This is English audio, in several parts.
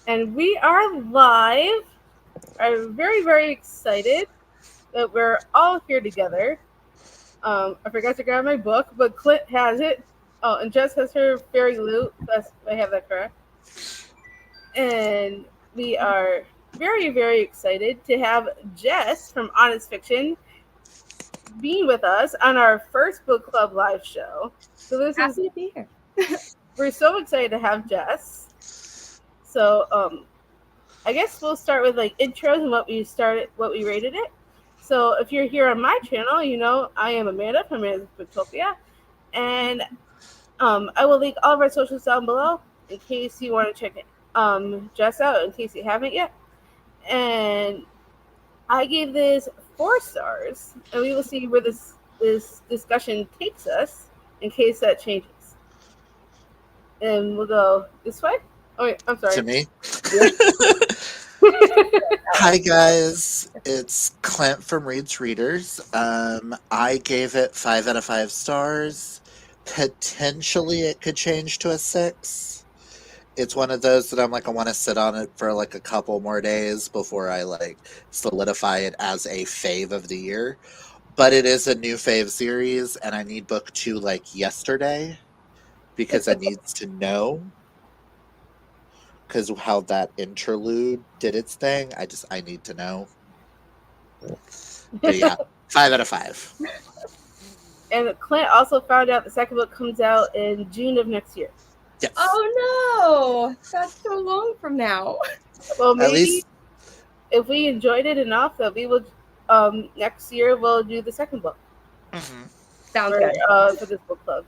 And we are live. I'm very, very excited that we're all here together. I forgot to grab my book, but Clint has it. Oh, and Jess has her fairy loot. I have that correct. And we are very, very excited to have Jess from Honest Fiction being with us on our first book club live show. So Happy to be here. we're so excited to have Jess. So I guess we'll start with like intros and what we rated it. So if you're here on my channel, you know I am Amanda from Amanda's Booktopia, and I will link all of our socials down below in case you want to check it, Jess out in case you haven't yet. And I gave this 4 stars, and we will see where this discussion takes us in case that changes. And we'll go this way. Oh wait, I'm sorry. To me. Yeah. Hi guys, it's Clint from Reed's Readers. I gave it 5 out of 5 stars. Potentially it could change to a 6. It's one of those that I'm like, I want to sit on it for like a couple more days before I like solidify it as a fave of the year. But it is a new fave series, and I need book 2 like yesterday because I need to know because how that interlude did its thing. I need to know. But yeah, 5 out of 5. And Clint also found out the second book comes out in June of next year. Yes. Oh no, that's so long from now. Well, At maybe least if we enjoyed it enough that we will next year we'll do the second book Sounds good. For this book club.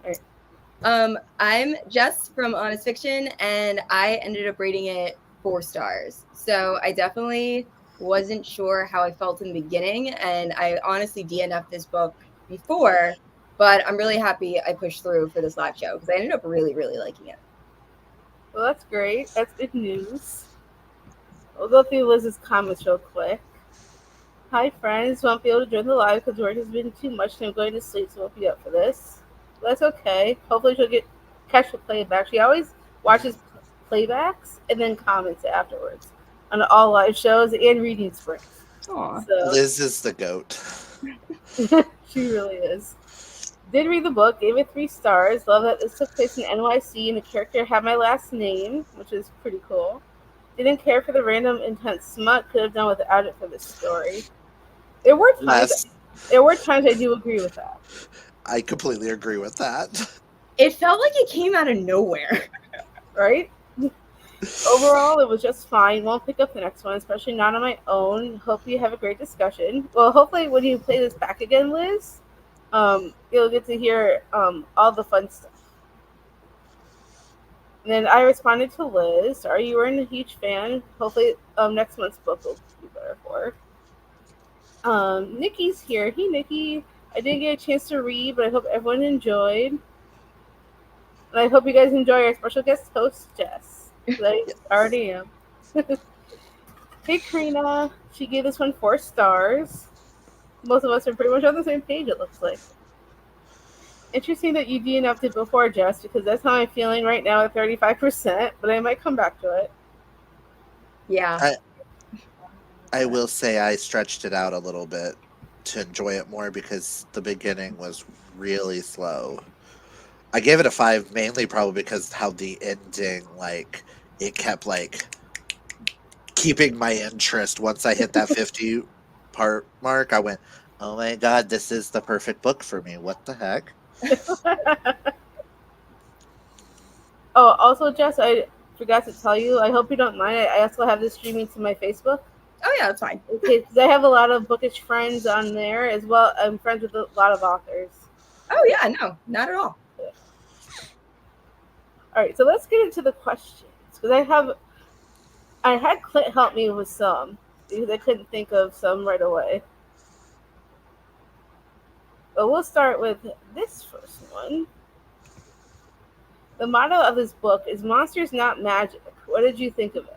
All right. I'm Jess from Honest Fiction, and I ended up rating it 4 stars. So I definitely wasn't sure how I felt in the beginning, and I honestly DNF'd this book before, but I'm really happy I pushed through for this live show because I ended up really, really liking it. Well, that's great. That's good news. We'll go through Liz's comments real quick. Hi, friends. Won't be able to join the live because work has been too much and I'm going to sleep, so won't be up for this. But that's okay. Hopefully, she'll catch the playback. She always watches playbacks and then comments afterwards on all live shows and reading sprints. Aw. So Liz is the goat. she really is. Did read the book, gave it 3 stars. Love that this took place in NYC and the character had my last name, which is pretty cool. Didn't care for the random intense smut. Could have done without it for this story. There were times. There were times I do agree with that. I completely agree with that. It felt like it came out of nowhere. Right? Overall, it was just fine. Won't pick up the next one, especially not on my own. Hope you have a great discussion. Well, hopefully, when you play this back again, Liz, you'll get to hear all the fun stuff. And then I responded to Liz. Are you weren't a huge fan? Hopefully, next month's book will be better for her. Nikki's here. Hey, Nikki. I didn't get a chance to read, but I hope everyone enjoyed. And I hope you guys enjoy our special guest host, Jess. I already am. Hey, Karina. She gave this one 4 stars. Most of us are pretty much on the same page, it looks like. Interesting that you DNF'd it before, Jess, because that's how I'm feeling right now at 35%, but I might come back to it. Yeah. I will say I stretched it out a little bit to enjoy it more because the beginning was really slow. I gave it a 5 mainly probably because how the ending, like, it kept, like, keeping my interest. Once I hit that 50 part mark, I went, oh my god, this is the perfect book for me. What the heck? Oh, also, Jess, I forgot to tell you, I hope you don't mind. I also have this streaming to my Facebook. Oh yeah, that's fine. Okay, because I have a lot of bookish friends on there as well. I'm friends with a lot of authors. Oh yeah, no, not at all. All right, so let's get into the questions because I had Clint help me with some because I couldn't think of some right away. But we'll start with this first one. The motto of this book is "Monsters, not magic." What did you think of it?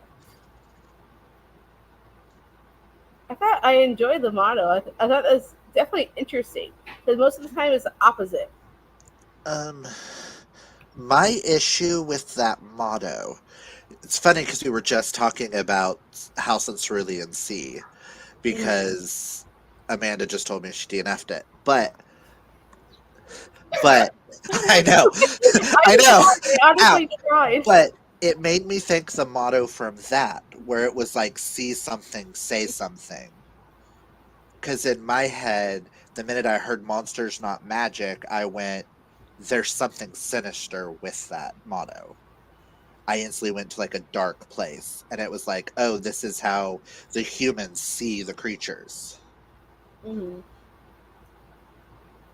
I thought I enjoyed the motto. I thought it was definitely interesting because most of the time it's the opposite. My issue with that motto It's funny because we were just talking about House and Cerulean Sea because Amanda just told me she DNF'd it. But I know, I I know. tried. I Ow. honestly tried. But it made me think the motto from that, where it was like, see something, say something. Because in my head, the minute I heard monsters, not magic, I went, there's something sinister with that motto. I instantly went to like a dark place. And it was like, oh, this is how the humans see the creatures. Mm-hmm.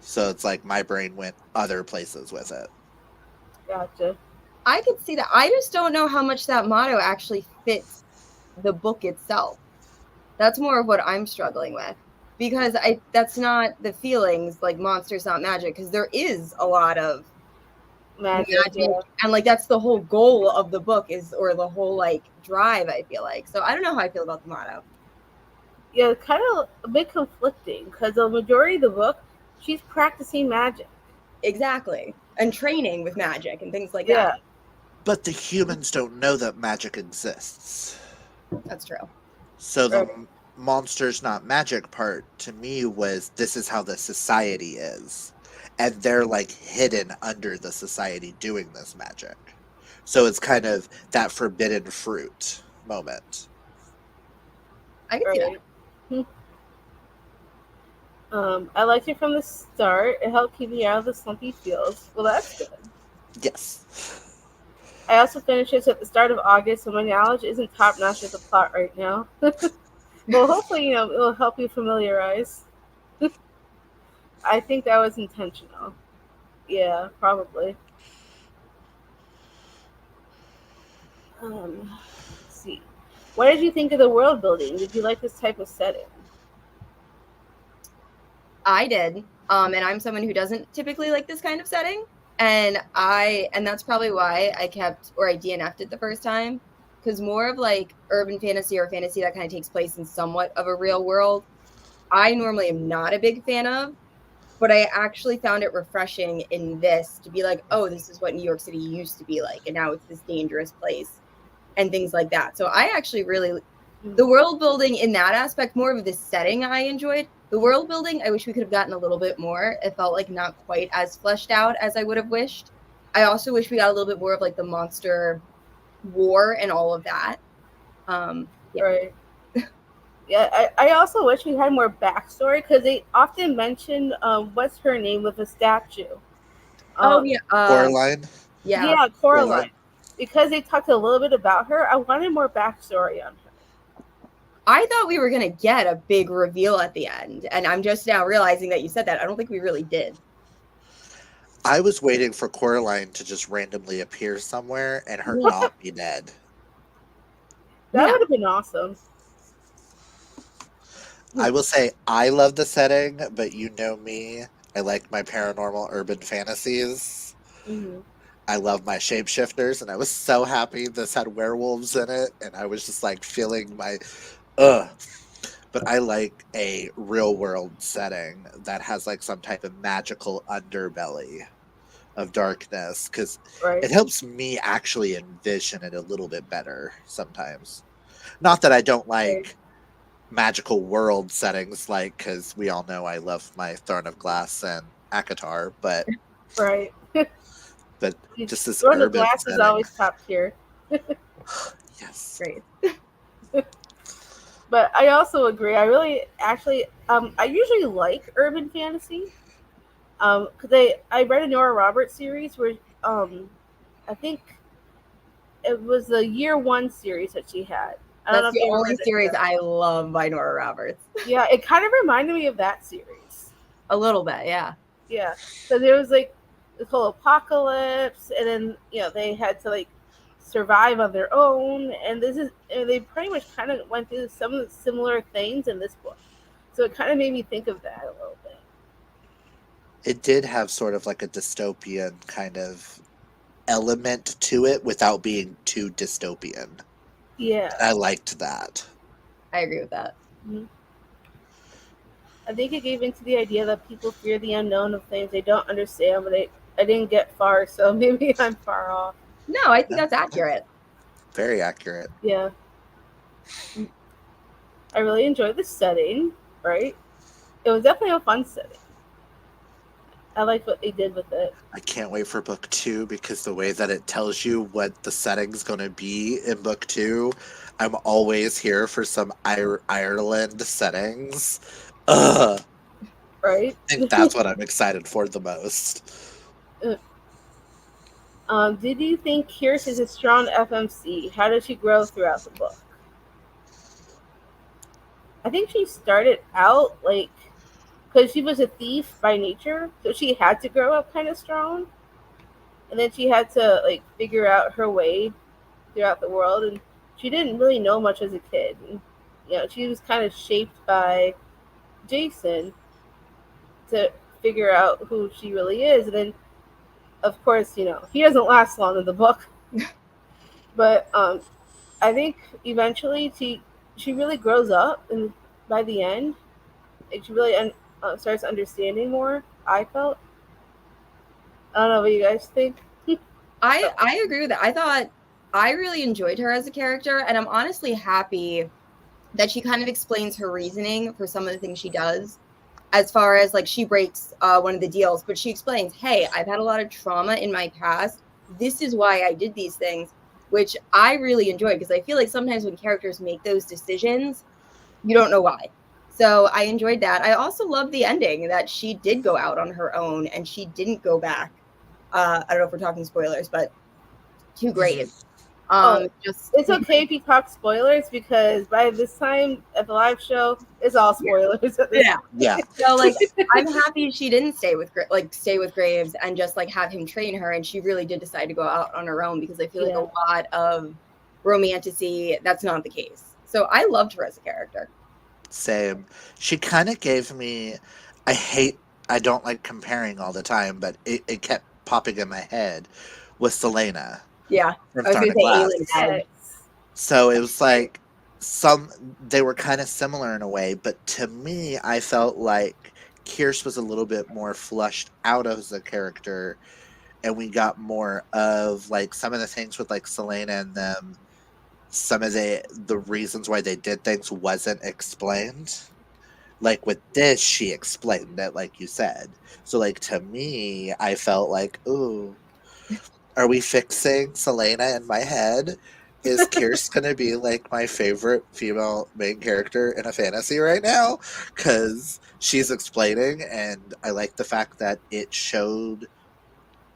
So it's like my brain went other places with it. Gotcha. I could see that. I just don't know how much that motto actually fits the book itself. That's more of what I'm struggling with, because that's not the feelings like monsters not magic, because there is a lot of Magic, magic, yeah. and like that's the whole goal of the book, is, or the whole like drive, I feel like. So I don't know how I feel about the motto. Yeah, kind of a bit conflicting because the majority of the book, she's practicing magic. Exactly. And training with magic and things like Yeah, that. But the humans don't know that magic exists. That's true. So the right. monsters not magic part to me was, this is how the society is. And they're like hidden under the society doing this magic. So it's kind of that forbidden fruit moment. I can see that. Right. Hmm. I liked it from the start. It helped keep me out of the slumpy feels. Well, that's good. Yes. I also finished this at the start of August, so my knowledge isn't top notch with the plot right now. Well, hopefully, it'll help you familiarize. I think that was intentional. Yeah, probably. Let's see. What did you think of the world building? Did you like this type of setting? I did. And I'm someone who doesn't typically like this kind of setting. And that's probably why I kept, or I DNF'd it the first time. Because more of like urban fantasy or fantasy that kind of takes place in somewhat of a real world, I normally am not a big fan of. But I actually found it refreshing in this to be like, oh, this is what New York City used to be like. And now it's this dangerous place and things like that. So I actually really, the world building in that aspect, more of the setting I enjoyed. The world building, I wish we could have gotten a little bit more. It felt like not quite as fleshed out as I would have wished. I also wish we got a little bit more of like the monster war and all of that. Yeah. Right. Yeah, I also wish we had more backstory because they often mention what's her name with a statue. Oh Um, yeah. Coraline? Yeah. yeah, Coraline. Coraline. Because they talked a little bit about her, I wanted more backstory on her. I thought we were gonna get a big reveal at the end, and I'm just now realizing that you said that. I don't think we really did. I was waiting for Coraline to just randomly appear somewhere and her Yeah. not be dead. That Yeah. would have been awesome. I will say I love the setting, but you know me. I like my paranormal urban fantasies. Mm-hmm. I love my shapeshifters, and I was so happy this had werewolves in it, and I was just like feeling my ugh. But I like a real world setting that has like some type of magical underbelly of darkness, because Right. it helps me actually envision it a little bit better sometimes. Not that I don't Right. like magical world settings, like, because we all know I love my Throne of Glass and Akatar, but Right. just this Throne of urban Glass is setting. always top tier. Yes. Great. But I also agree. I really actually I usually like urban fantasy. Because I read a Nora Roberts series where I think it was the year one series that she had. I don't know That's if the you ever only read it. series I love by Nora Roberts. Yeah, it kind of reminded me of that series. A little bit, yeah. Yeah, because there was like this whole apocalypse, and then they had to like survive on their own, and they pretty much kind of went through some of the similar things in this book. So it kind of made me think of that a little bit. It did have sort of like a dystopian kind of element to it without being too dystopian. Yeah. I liked that. I agree with that. Mhm. I think it gave into the idea that people fear the unknown of things they don't understand, but I didn't get far, so maybe I'm far off. No, I think that's accurate. Very accurate. Yeah. I really enjoyed the setting, right? It was definitely a fun setting. I liked what they did with it. I can't wait for book 2 because the way that it tells you what the setting's going to be in book 2, I'm always here for some Ireland settings. Ugh. Right? I think that's what I'm excited for the most. Did you think Kirst is a strong FMC? How did she grow throughout the book? I think she started out like because she was a thief by nature, so she had to grow up kind of strong, and then she had to like figure out her way throughout the world, and she didn't really know much as a kid. And, she was kind of shaped by Jason to figure out who she really is, and then of course he doesn't last long in the book, but I think eventually she really grows up, and by the end, she really starts understanding more. I felt. I don't know what you guys think. I agree with that. I thought I really enjoyed her as a character, and I'm honestly happy that she kind of explains her reasoning for some of the things she does. As far as like she breaks one of the deals, but she explains, "Hey, I've had a lot of trauma in my past. This is why I did these things," which I really enjoy because I feel like sometimes when characters make those decisions, you don't know why. So I enjoyed that. I also love the ending that she did go out on her own and she didn't go back. I don't know if we're talking spoilers, but to Mhm. graves. Oh, Just it's okay if you talk spoilers because by this time at the live show, it's all spoilers at this yeah. Yeah. So like I'm happy she didn't stay with Graves and just like have him train her, and she really did decide to go out on her own because I feel like Yeah. a lot of romanticy that's not the case. So I loved her as a character. Same. She kind of gave me. I don't like comparing all the time, but it kept popping in my head with Selena Yeah, from I was Throne gonna of say Alien Glass. vibes. Yes. So it was like some they were kind of similar in a way, but to me, I felt like Kierce was a little bit more flushed out as a character, and we got more of like some of the things with like Selena and them. Some of the reasons why they did things wasn't explained. Like with this, she explained it, like you said. So like to me, I felt like, ooh, are we fixing Selena in my head? Is Kirst gonna be like my favorite female main character in a fantasy right now? Because she's explaining, and I like the fact that it showed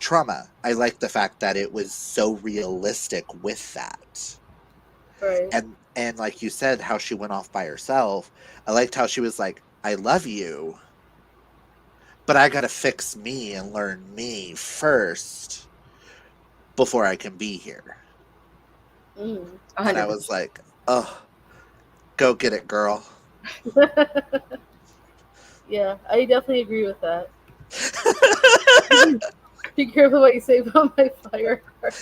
trauma. I like the fact that it was so realistic with that. Right. And like you said, how she went off by herself. I liked how she was like, I love you, but I gotta fix me and learn me first before I can be here. Mm. And I 100%. was like, oh, go get it, girl. Yeah, I definitely agree with that. Be careful what you say about my fire card.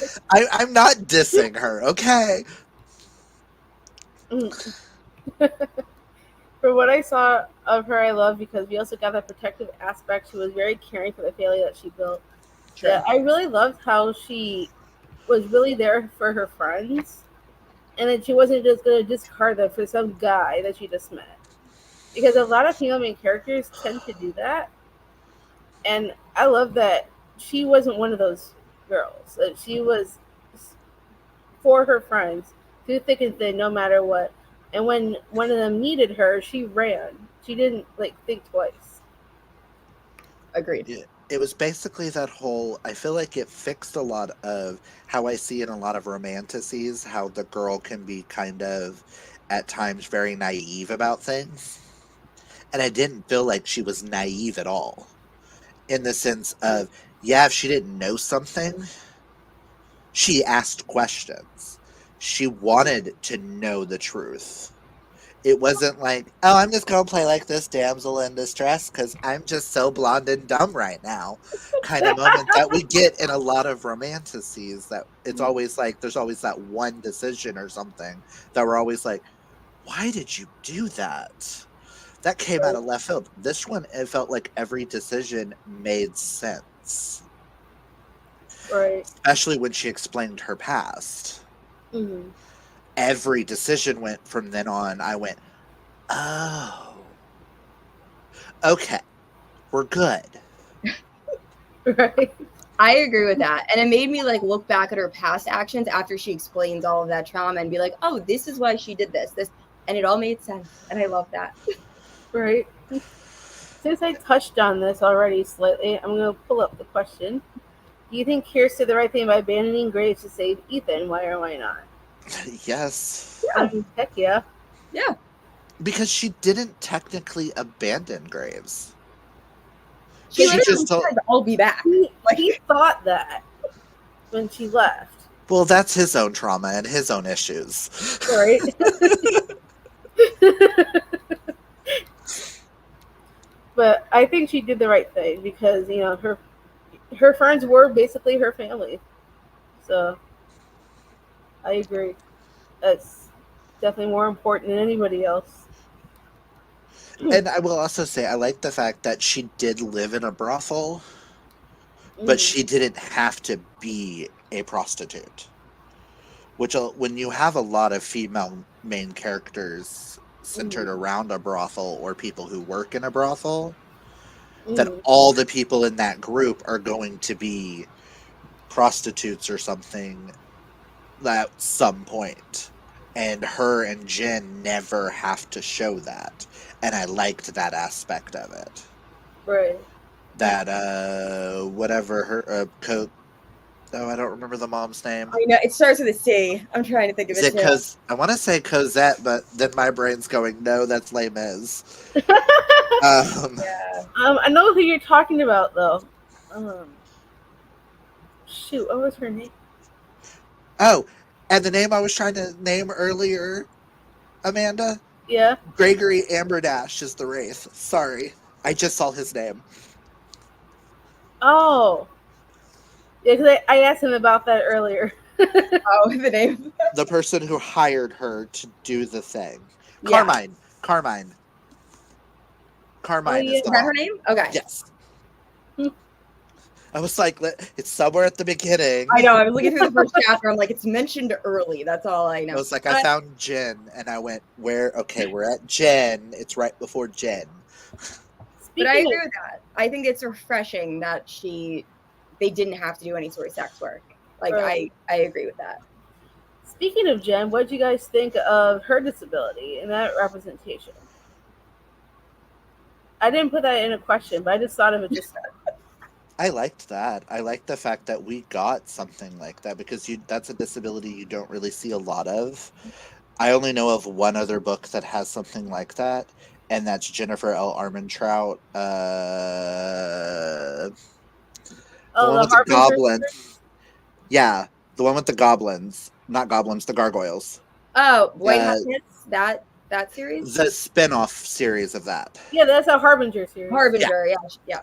I'm not dissing her, okay? Mm. For what I saw of her, I love because we also got that protective aspect. She was very caring for the family that she built. True. Yeah, I really loved how she was really there for her friends, and that she wasn't just going to discard them for some guy that she just met. Because a lot of female main characters tend to do that, and I love that she wasn't one of those girls. That she was for her friends through thick and thin, no matter what. And when one of them needed her, she ran. She didn't like think twice. Agreed. It was basically that whole. I feel like it fixed a lot of how I see in a lot of romanticies how the girl can be kind of, at times, very naive about things. And I didn't feel like she was naive at all. In the sense of, yeah, if she didn't know something, she asked questions. She wanted to know the truth. It wasn't like, oh, I'm just going to play like this damsel in distress because I'm just so blonde and dumb right now kind of moment that we get in a lot of romanticies. That it's always like, there's always that one decision or something that we're always like, why did you do that? That came out Right. of left field. This one, it felt like every decision made sense, Right. especially when she explained her past. Mhm. Every decision went from then on. I went, oh, okay, we're good. Right. I agree with that. And it made me like look back at her past actions after she explains all of that trauma and be like, oh, this is why she did this. And it all made sense. And I love that. Right. Since I touched on this already slightly, I'm going to pull up the question. Do you think Kirst did the right thing by abandoning Graves to save Ethan? Why or why not? Yes. Yeah. Heck yeah. Yeah. Because she didn't technically abandon Graves. She She literally just told. said, I'll be back. He thought that when she left. Well, that's his own trauma and his own issues. Right. But I think she did the right thing because her friends were basically her family. So I agree. That's definitely more important than anybody else. And I will also say, I like the fact that she did live in a brothel, but Mm, she didn't have to be a prostitute. Which, when you have a lot of female main characters centered mm, around a brothel or people who work in a brothel, then mm, all the people in that group are going to be prostitutes or something at some point. And her and Jen never have to show that. And I liked that aspect of it. right. That, whatever her, oh, I don't remember the mom's name. I know. It starts with a C. I'm trying to think of Is it it too. I want to say Cosette, but then my brain's going, no, that's Les Mis. Um, I know who you're talking about though. Um, shoot, what was her name? oh, and the name I was trying to name earlier, Amanda? Yeah. Gregory Amberdash is the Wraith. Sorry. I just saw his name. Oh, yeah. Because I asked him about that earlier. Oh, the name. The person who hired her to do the thing. Yeah. Carmine. Carmine. Oh Carmine is yeah. the Is that her mom. name? Okay. Yes. I was like, it's somewhere at the beginning. I know. I was looking through the first chapter. I'm like, it's mentioned early. That's all I I know. was like, I found Jen, and I went, where? Okay, we're at Jen. It's right before Jen. But I Speaking agree of with that. I think it's refreshing that they didn't have to do any sort of sex work. Like right. I agree with that. Speaking of Jen, what do you guys think of her disability and that representation? I didn't put that in a question, but I just thought of it just then. I liked that. I liked the fact that we got something like that because that's a disability you don't really see a lot of. I only know of one other book that has something like that, and that's Jennifer L. Armentrout, the Oh, one the with the Harbinger. goblin. Yeah, the one with the goblins, not goblins, the gargoyles. Oh, White Hot The Hits, that series? the spin-off series of that. Yeah, that's a Harbinger series. Yeah, Harbinger, yeah.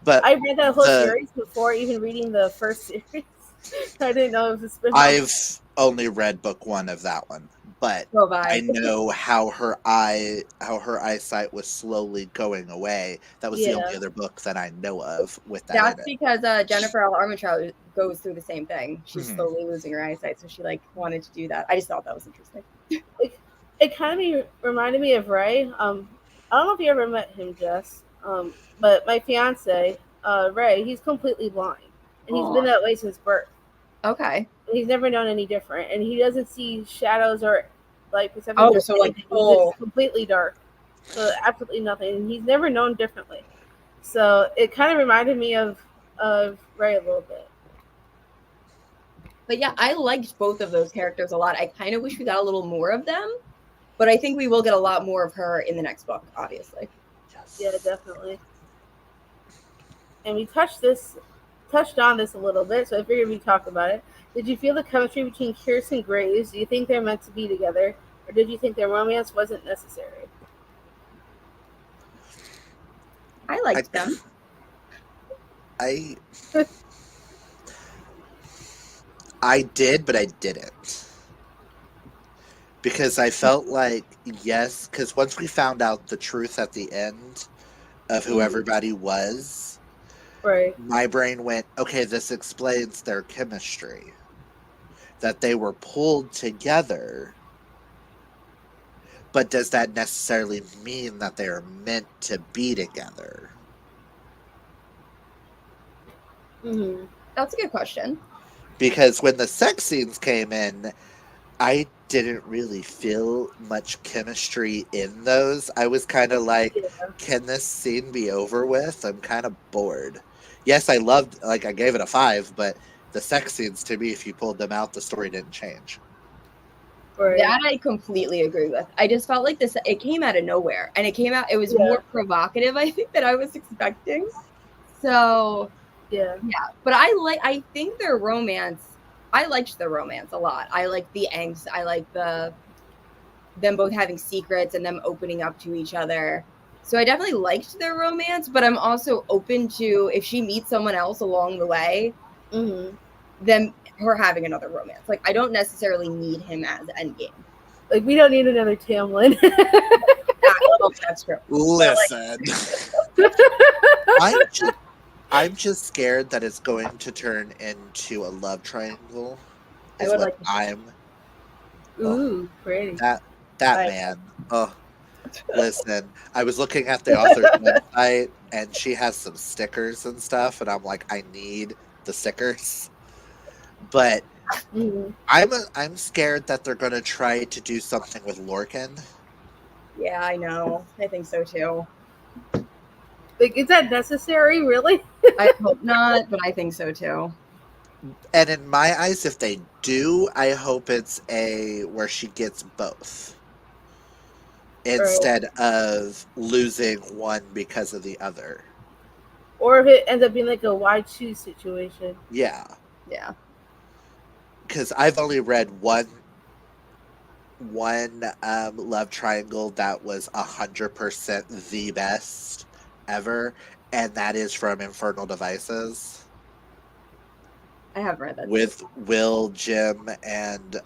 but I read that whole the series before even reading the first series. I didn't know it was a spinoff. I've only read book one of that one, but So have I I. know how her eyesight was slowly going away. That was the Yeah. only other book that I know of with that That's in it. because Jennifer L. Armentrout goes through the same thing. She's Mhm. slowly losing her eyesight, so she like wanted to do that. I just thought that was interesting. It kind of reminded me of Ray. I don't know if you ever met him, Jess. But my fiance, Ray, he's completely blind, and he's been Oh, that way since birth. okay. He's never known any different, and he doesn't see shadows or like perceptions Oh, or so like anything. full. It's completely dark, so absolutely nothing. And he's never known differently. So it kind of reminded me of Ray a little bit. But yeah, I liked both of those characters a lot. I kind of wish we got a little more of them, but I think we will get a lot more of her in the next book, obviously. Yes. Yeah, definitely. And we touched on this a little bit, so I figured we'd talk about it. Did you feel the chemistry between Kirsten and Graves? Do you think they're meant to be together, or did you think their romance wasn't necessary? I liked them. I I did, but I didn't. Because I felt like, yes, because once we found out the truth at the end of who everybody was, Right. my brain went, okay, this explains their chemistry. that they were pulled together, but does that necessarily mean that they are meant to be together? Mm-hmm. That's a good question. Because when the sex scenes came in, I didn't really feel much chemistry in those. I was kind of like, Yeah. can this scene be over with? I'm kind of bored. Yes, I loved, like, I gave it a 5, but the sex scenes, to me, if you pulled them out, the story didn't change. Right. That I completely agree with. I just felt like this, it came out of nowhere, and it was Yeah. more provocative, I think, than I was expecting. So, Yeah. yeah. But I think their romance, I liked their romance a lot. I like the angst. I like them both having secrets and them opening up to each other. So I definitely liked their romance, but I'm also open to, if she meets someone else along the way, Mm-hmm. then her having another romance. Like, I don't necessarily need him as Endgame. Like, we don't need another Tamlin. That's true. But like, Listen, I'm just, I'm just scared that it's going to turn into a love triangle. I Is would what like to see it. I'm. Oh, Ooh, pretty. that I, man. Oh, listen. I was looking at the author's website, and she has some stickers and stuff, and I'm like, I need the stickers. But Mm-hmm. I'm scared that they're going to try to do something with Lorcan. yeah, I know. I think so too. Like, is that necessary, really? I hope not, but I think so too. And in my eyes, if they do, I hope it's a where she gets both Right. instead of losing one because of the other. Or if it ends up being like a why choose situation. Yeah, Yeah. because I've only read one love triangle that was 100% the best ever, and that is from Infernal Devices I have read that too. with Will, Jim, and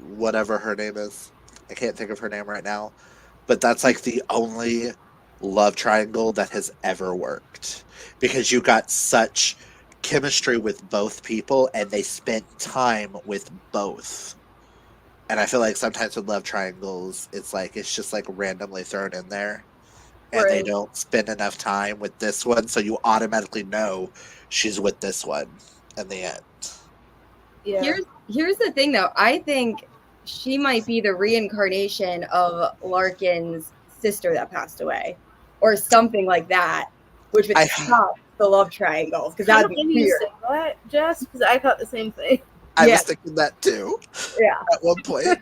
whatever her name is. I can't think of her name right now, but that's like the only love triangle that has ever worked because you got such chemistry with both people and they spent time with both. And I feel like sometimes with love triangles, it's like it's just like randomly thrown in there and they Right. don't spend enough time with this one, so you automatically know she's with this one in the end. Yeah. Here's the thing though. I think she might be the reincarnation of Larkin's sister that passed away, or something like that, which would I stop the love triangles because Kind that'd of be funny you weird. say that, Jess, because I thought the same thing. I Yeah, was thinking that too yeah. at one point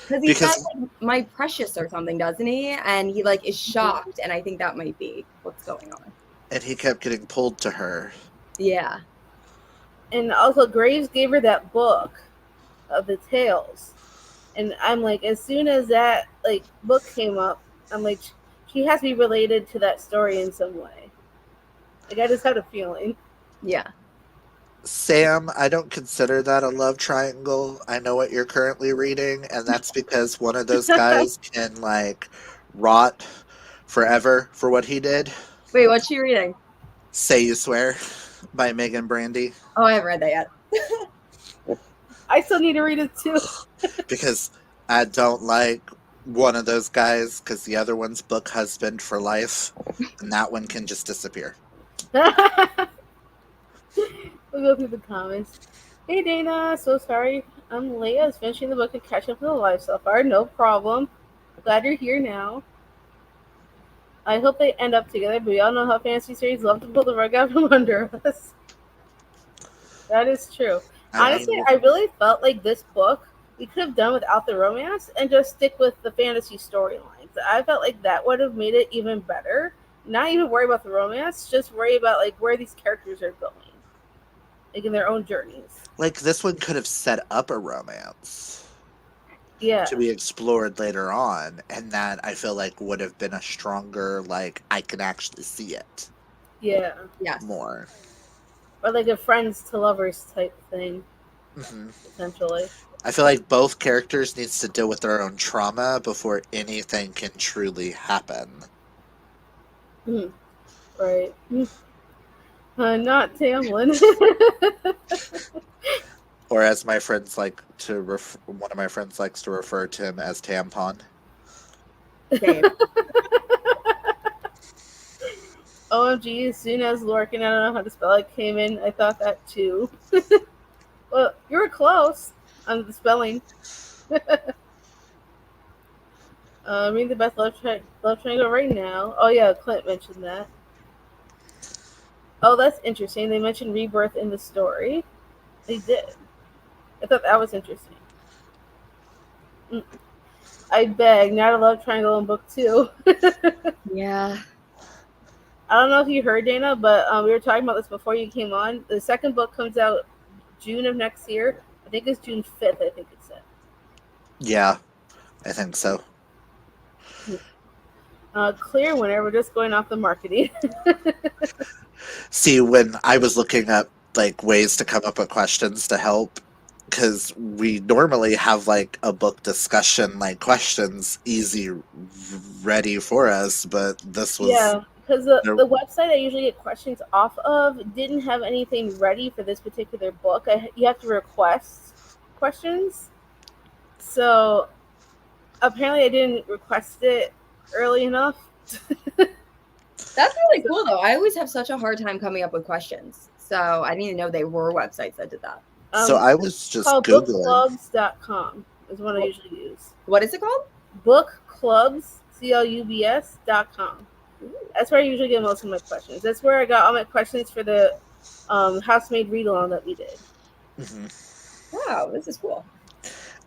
Because he said because like, "my precious" or something, doesn't he? And he like is shocked, and I think that might be what's going on. and he kept getting pulled to her. Yeah, And also, Graves gave her that book of the tales, and I'm like, as soon as that like book came up, I'm like, she has to be related to that story in some way. Like, I just had a feeling. yeah. Sam, I don't consider that a love triangle. I know what you're currently reading, and that's because one of those guys can like rot forever for what he did. Wait, what's she reading? Say You Swear by Megan Brandy. Oh, I haven't read that yet. I still need to read it too. Because I don't like one of those guys because the other one's book husband for life, and that one can just disappear. We'll go through the comments. Hey Dana, so sorry. Leia is finishing the book and catching up with the live so far. No problem. Glad you're here now. I hope they end up together, but we all know how fantasy series love to pull the rug out from under us. That is true. I Honestly, mean, I really felt like this book we could have done without the romance and just stick with the fantasy storylines. I felt like that would have made it even better. Not even worry about the romance, just worry about like where these characters are going, like in their own journeys. like this one could have set up a romance Yeah, to be explored later on, and that I feel like would have been a stronger, like, I can actually see it yeah, Yes. more. or like a friends to lovers type thing, Hmm. potentially. I feel like both characters needs to deal with their own trauma before anything can truly happen. Mhm. Right. Not Tamlin. Or as my friends like to one of my friends likes to refer to him as Tampon. Same. OMG, as soon as Lorcan, I don't know how to spell it, came in, I thought that too. Well, you were close on the spelling. Reading the best love triangle right now. Oh yeah, Clint mentioned that. Oh, that's interesting. They mentioned rebirth in the story. They did. I thought that was interesting. I beg, not a love triangle in book 2. Yeah. I don't know if you heard, Dana, but we were talking about this before you came on. The second book comes out June of next year. I think it's June 5th, I think it said. Yeah, I think so. Clear winner. We're just going off the marketing. See, when I was looking up like ways to come up with questions to help, because we normally have like a book discussion, like questions easy ready for us, but this was Yeah, because there. the website I usually get questions off of didn't have anything ready for this particular book. You have to request questions. So apparently I didn't request it early enough. That's really cool, though. I always have such a hard time coming up with questions. So I didn't even know they were websites that did that. So I was just Called Googling. bookclubs.com is what I usually use. What is it called? Bookclubs, CLUBS.com. That's where I usually get most of my questions. That's where I got all my questions for the housemaid read along that we did. Mm-hmm. Wow, this is cool.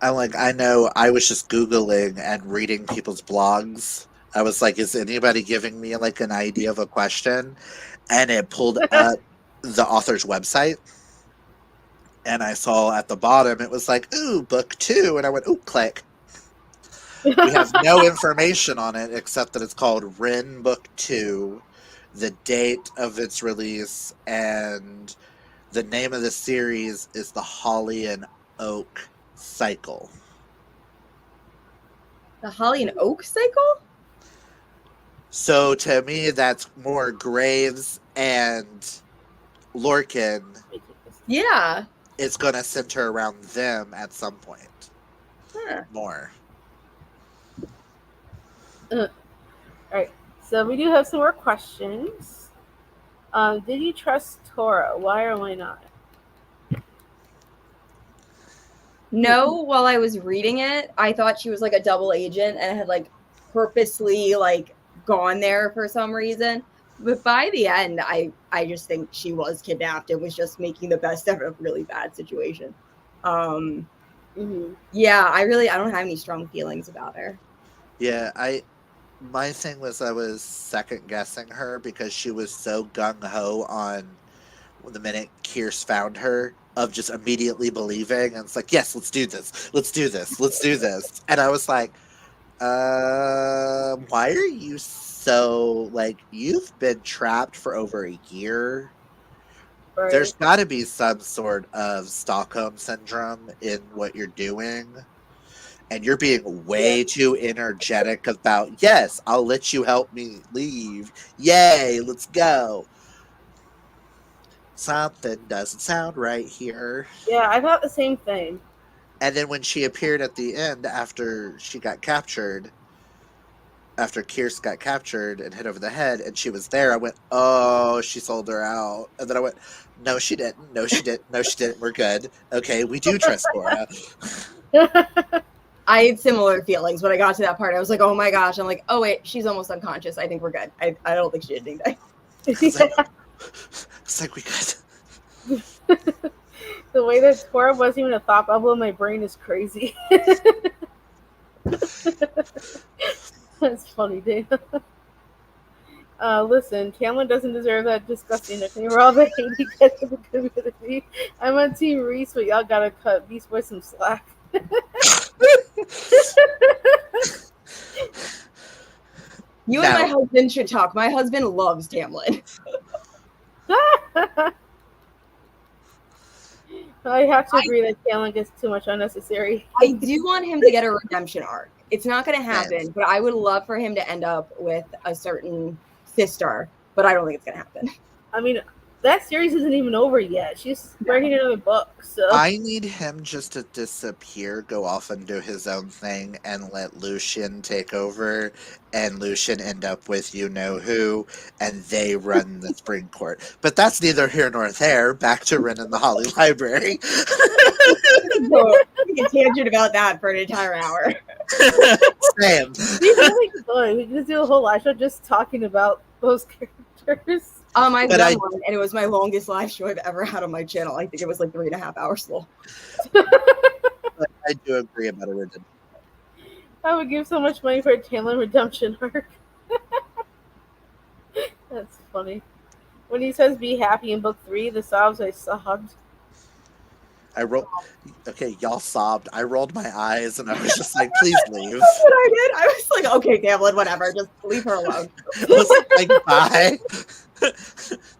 I know I was just Googling and reading people's blogs. I was like, is anybody giving me like an idea of a question? And it pulled up the author's website. And I saw at the bottom, it was like, ooh, book 2. And I went, ooh, click. We have no information on it except that it's called Wren Book 2, the date of its release, and the name of the series is the Holly and Oak Cycle. The Holly and Oak cycle? So to me, that's more Graves and Lorcan. Yeah. It's going to center around them at some point. Huh. More. Alright, so we do have some more questions. Did you trust Tora? Why or why not? No, while I was reading it, I thought she was like a double agent and had like purposely like gone there for some reason. But by the end, I just think she was kidnapped and was just making the best of a really bad situation. Yeah, I don't have any strong feelings about her. Yeah, my thing was I was second guessing her because she was so gung ho on the minute Kierce found her of just immediately believing, and it's like, yes, let's do this, let's do this, let's do this. And I was like, why are you so like, you've been trapped for over a year? Right. There's got to be some sort of Stockholm syndrome in what you're doing. And you're being way too energetic about, yes, I'll let you help me leave. Yay, let's go. Something doesn't sound right here. Yeah, I thought the same thing. And then when she appeared at the end after she got captured, after Kierce got captured and hit over the head, and she was there, I went, oh, she sold her out. And then I went, no, she didn't. No, she didn't. No, she didn't. We're good. Okay, we do trust Laura. I had similar feelings when I got to that part. I was like, oh my gosh. I'm like, oh wait, she's almost unconscious. I think we're good. I don't think she did anything. It's like we could. The way that Tora wasn't even a thought bubble in my brain is crazy. That's funny, Dana. Listen, Cameron doesn't deserve that disgusting nickname. We're all the hate he gets in the community. I'm on Team Reese, but y'all gotta cut Beast Boy some slack. You and my husband should talk. My husband loves Tamlin. I have to agree that Tamlin gets too much unnecessary. I do want him to get a redemption arc. It's not going to happen, but I would love for him to end up with a certain sister, but I don't think it's going to happen. I mean, that series isn't even over yet. She's writing another book, so I need him just to disappear, go off and do his own thing, and let Lucian take over, and Lucian end up with you know who, and they run the spring court. But that's neither here nor there. Back to Wren and the Holly Library. We can tangent about that for an entire hour. Same. we really could. We could just do a whole live show just talking about those characters. I've But done I- one, and it was my longest live show I've ever had on my channel. I think it was like 3.5 hours long. But I do agree about a redemption. I would give so much money for a Talon redemption arc. That's funny. When he says "be happy" in book 3, the sobs I sobbed. Okay, y'all sobbed. I rolled my eyes and I was just like, please leave. That's what I did. I was like, okay, Tamlin, whatever. Just leave her alone. I was like, bye.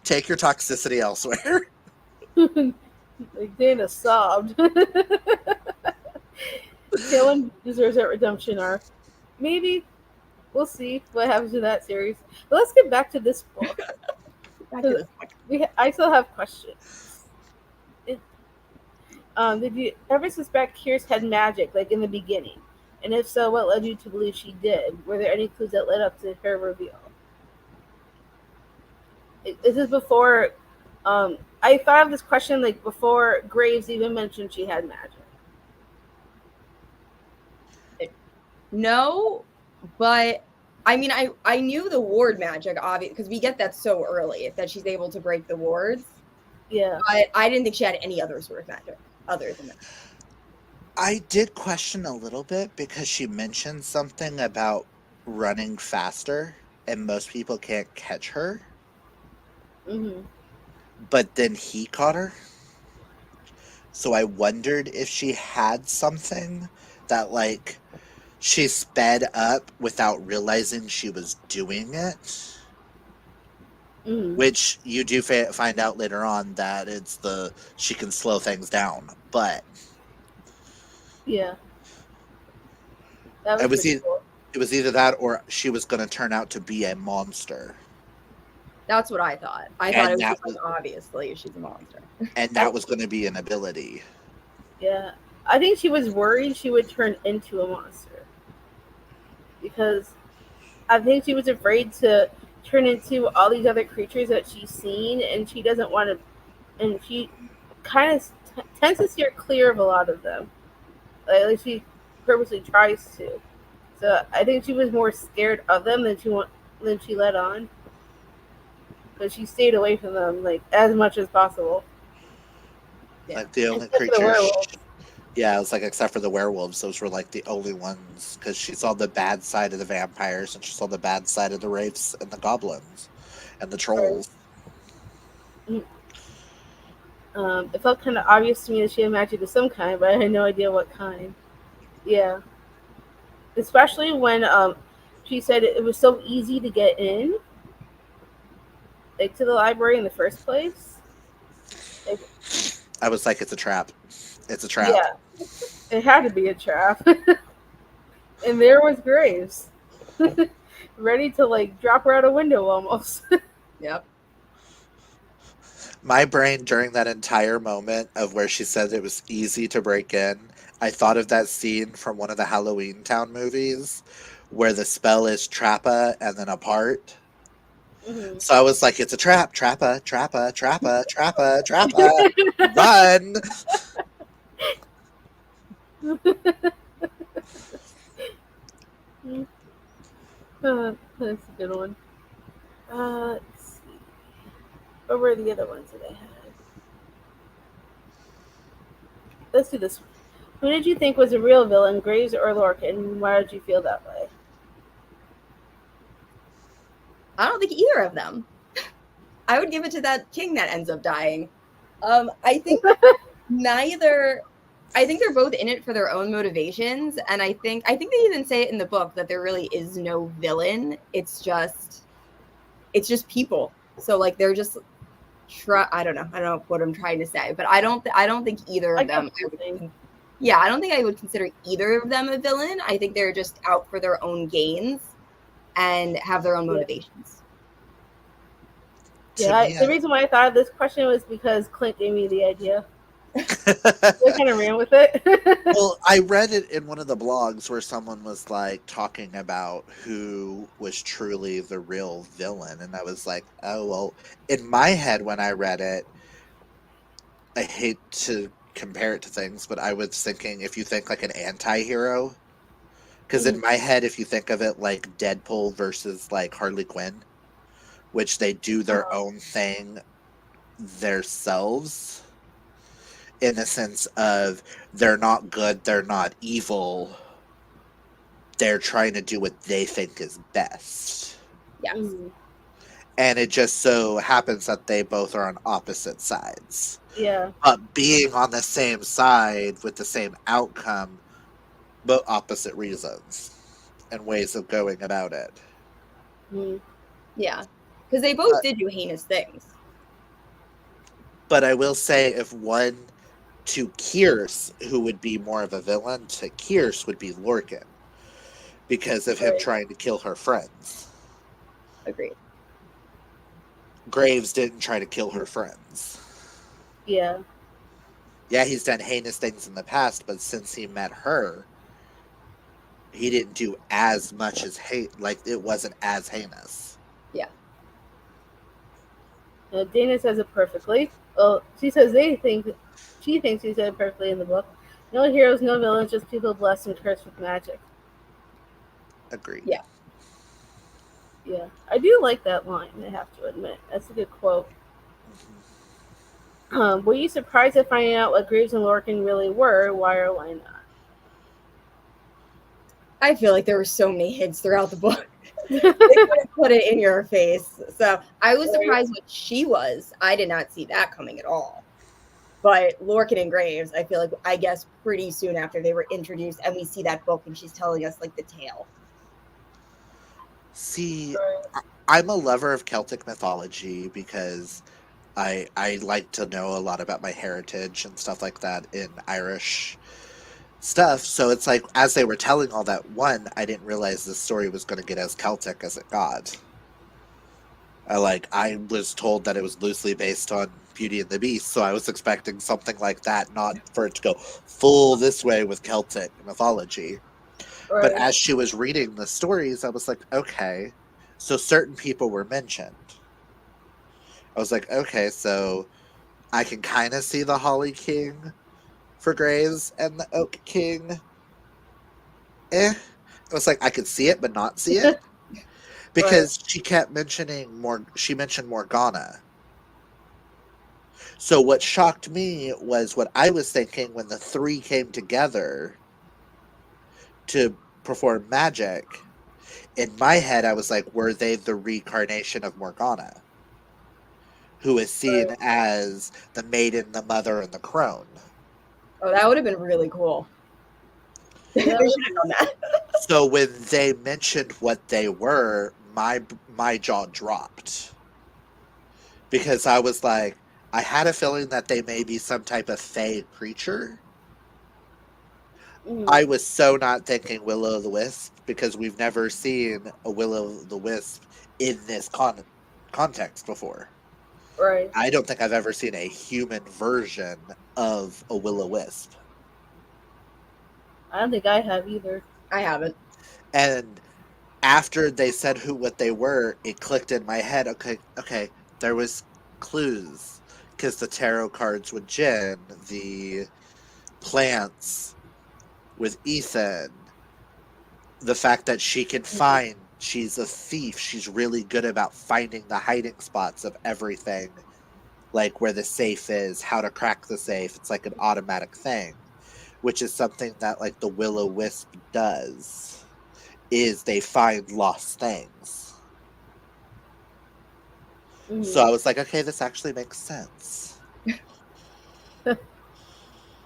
Take your toxicity elsewhere. Like Dana sobbed. Talon deserves that redemption arc. Maybe. We'll see what happens in that series. But let's get back to this book. I still have questions. Did you ever suspect Kyr's had magic, like in the beginning? And if so, what led you to believe she did? Were there any clues that led up to her reveal? Is this before? I thought of this question like before Graves even mentioned she had magic. No, but I mean, I knew the ward magic, obviously, because we get that so early that she's able to break the wards. Yeah. But I didn't think she had any other sort of magic other than that. I did question a little bit because she mentioned something about running faster, and most people can't catch her. Mm-hmm. But then he caught her. So I wondered if she had something that, like, she sped up without realizing she was doing it. Mm-hmm. Which you do find out later on that she can slow things down. But yeah, that was cool. It was either that or she was going to turn out to be a monster. That's what I thought. I thought it was just like, obviously she's a monster. And that was going to be an ability. Yeah. I think she was worried she would turn into a monster. Because I think she was afraid to turn into all these other creatures that she's seen, and she doesn't want to, and she kind of tends to steer clear of a lot of them. Like, at least she purposely tries to. So I think she was more scared of them than she let on. But she stayed away from them like as much as possible. Like the only Except for the creatures. werewolves. Yeah, it was like except for the werewolves, those were like the only ones because she saw the bad side of the vampires and she saw the bad side of the wraiths and the goblins and the trolls. It felt kind of obvious to me that she had magic of some kind, but I had no idea what kind. Yeah. Especially when she said it was so easy to get in, like to the library in the first place. Like, I was like, it's a trap. It's a trap. Yeah, it had to be a trap. And there was Graves, ready to like drop her out a window almost. Yep. My brain during that entire moment of where she said it was easy to break in, I thought of that scene from one of the Halloween Town movies where the spell is trappa and then apart. Mm-hmm. So I was like, it's a trap, trappa, trappa, trappa, trappa, trappa, run. That's a good one. Let's see. What were the other ones that I had? Let's do this one. Who did you think was a real villain, Graves or Lorcan, and why did you feel that way? I don't think either of them. I would give it to that king that ends up dying. I think neither. I think they're both in it for their own motivations, and I think they even say it in the book that there really is no villain. It's just people. So like they're just I don't know what I'm trying to say, but I don't think either of them. Yeah, I don't think I would consider either of them a villain. I think they're just out for their own gains and have their own motivations. To Yeah, me, the reason why I thought of this question was because Clint gave me the idea. So I kind of ran with it. well, I read it in one of the blogs where someone was like talking about who was truly the real villain, and I was like, oh well. In my head, when I read it, I hate to compare it to things, but I was thinking if you think like an anti-hero, because in Mhm. my head, if you think of it like Deadpool versus like Harley Quinn, which they do their Uh-huh. own thing themselves in the sense of they're not good, they're not evil, they're trying to do what they think is best. Yes. Mhm. And it just so happens that they both are on opposite sides. Yeah. But being on the same side with the same outcome, but opposite reasons and ways of going about it. Mhm. Yeah. Because they both But, did do heinous things. but I will say, if one to Kierce, who would be more of a villain, to Kierce would be Lorcan because of him Right. trying to kill her friends. Agreed. Graves didn't try to kill her friends. Yeah. Yeah, he's done heinous things in the past, but since he met her, he didn't do as much as hate. Like it wasn't as heinous. Yeah. Dana says it perfectly. Well, she says she thinks she said it perfectly in the book. No heroes, no villains, just people blessed and cursed with magic. Agreed. Yeah. Yeah, I do like that line. I have to admit, that's a good quote. Mhm. Were you surprised at finding out what Greaves and Lorcan really were? Why or why I feel like there were so many hints throughout the book. not? They could have put it in your face. So I was Right. surprised what she was. I did not see that coming at all. But Lorcan and Graves, I feel like I guess pretty soon after they were introduced, and we see that book, and she's telling us like the tale. See, Right. I'm a lover of Celtic mythology because I like to know a lot about my heritage and stuff like that in Irish stuff. So it's like as they were telling all that, one, I didn't realize the story was going to get as Celtic as it got. I was told that it was loosely based on Beauty and the Beast, so I was expecting something like that, not for it to go full this way with Celtic mythology. But Right. as she was reading the stories, I was like, okay, so certain people were mentioned. I was like, okay, so I can kind of see the Holly King for Graves and the Oak King. Eh. I was like, I could see it, but not see it Right. because she kept mentioning more. She mentioned Morgana. So what shocked me was what I was thinking when the three came together to perform magic. In my head, I was like, were they the reincarnation of Morgana, who is seen Right. as the maiden, the mother, and the crone? Oh, that would have been really cool. They should Yeah. have done that. So when they mentioned what they were, my jaw dropped because I was like, I had a feeling that they may be some type of fey creature. Mhm. I was so not thinking Will o' the Wisp because we've never seen a Will o' the Wisp in this context before. Right. I don't think I've ever seen a human version of a Will o' Wisp. I don't think I have either. I haven't. And after they said who what they were, it clicked in my head. Okay, okay, there was clues because the tarot cards with Jen, the plants with Ethan, the fact that she can find. She's a thief. She's really good about finding the hiding spots of everything, like where the safe is, how to crack the safe. It's like an automatic thing, which is something that like the Will o Wisp does. Is they find lost things. Mhm. So I was like, okay, this actually makes sense.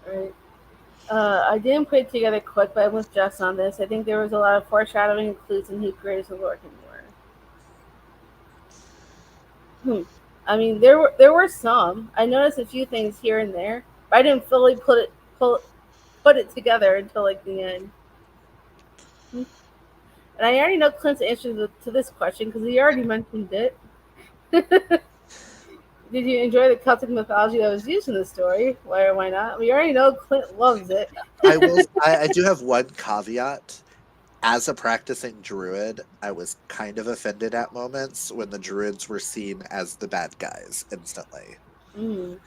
Right. I didn't put it together quick, but I'm with Jess on this. I think there was a lot of foreshadowing and clues in who Graves and Lorcan were. Hmm. I mean, there were some. I noticed a few things here and there, but I didn't fully put it together until like the end. Hmm. And I already know Clint's answer to this question because he already mentioned it. Did you enjoy the Celtic mythology that was used in the story? Why or why not? We already know Clint loves it. I do have one caveat. As a practicing druid, I was kind of offended at moments when the druids were seen as the bad guys instantly. Mm.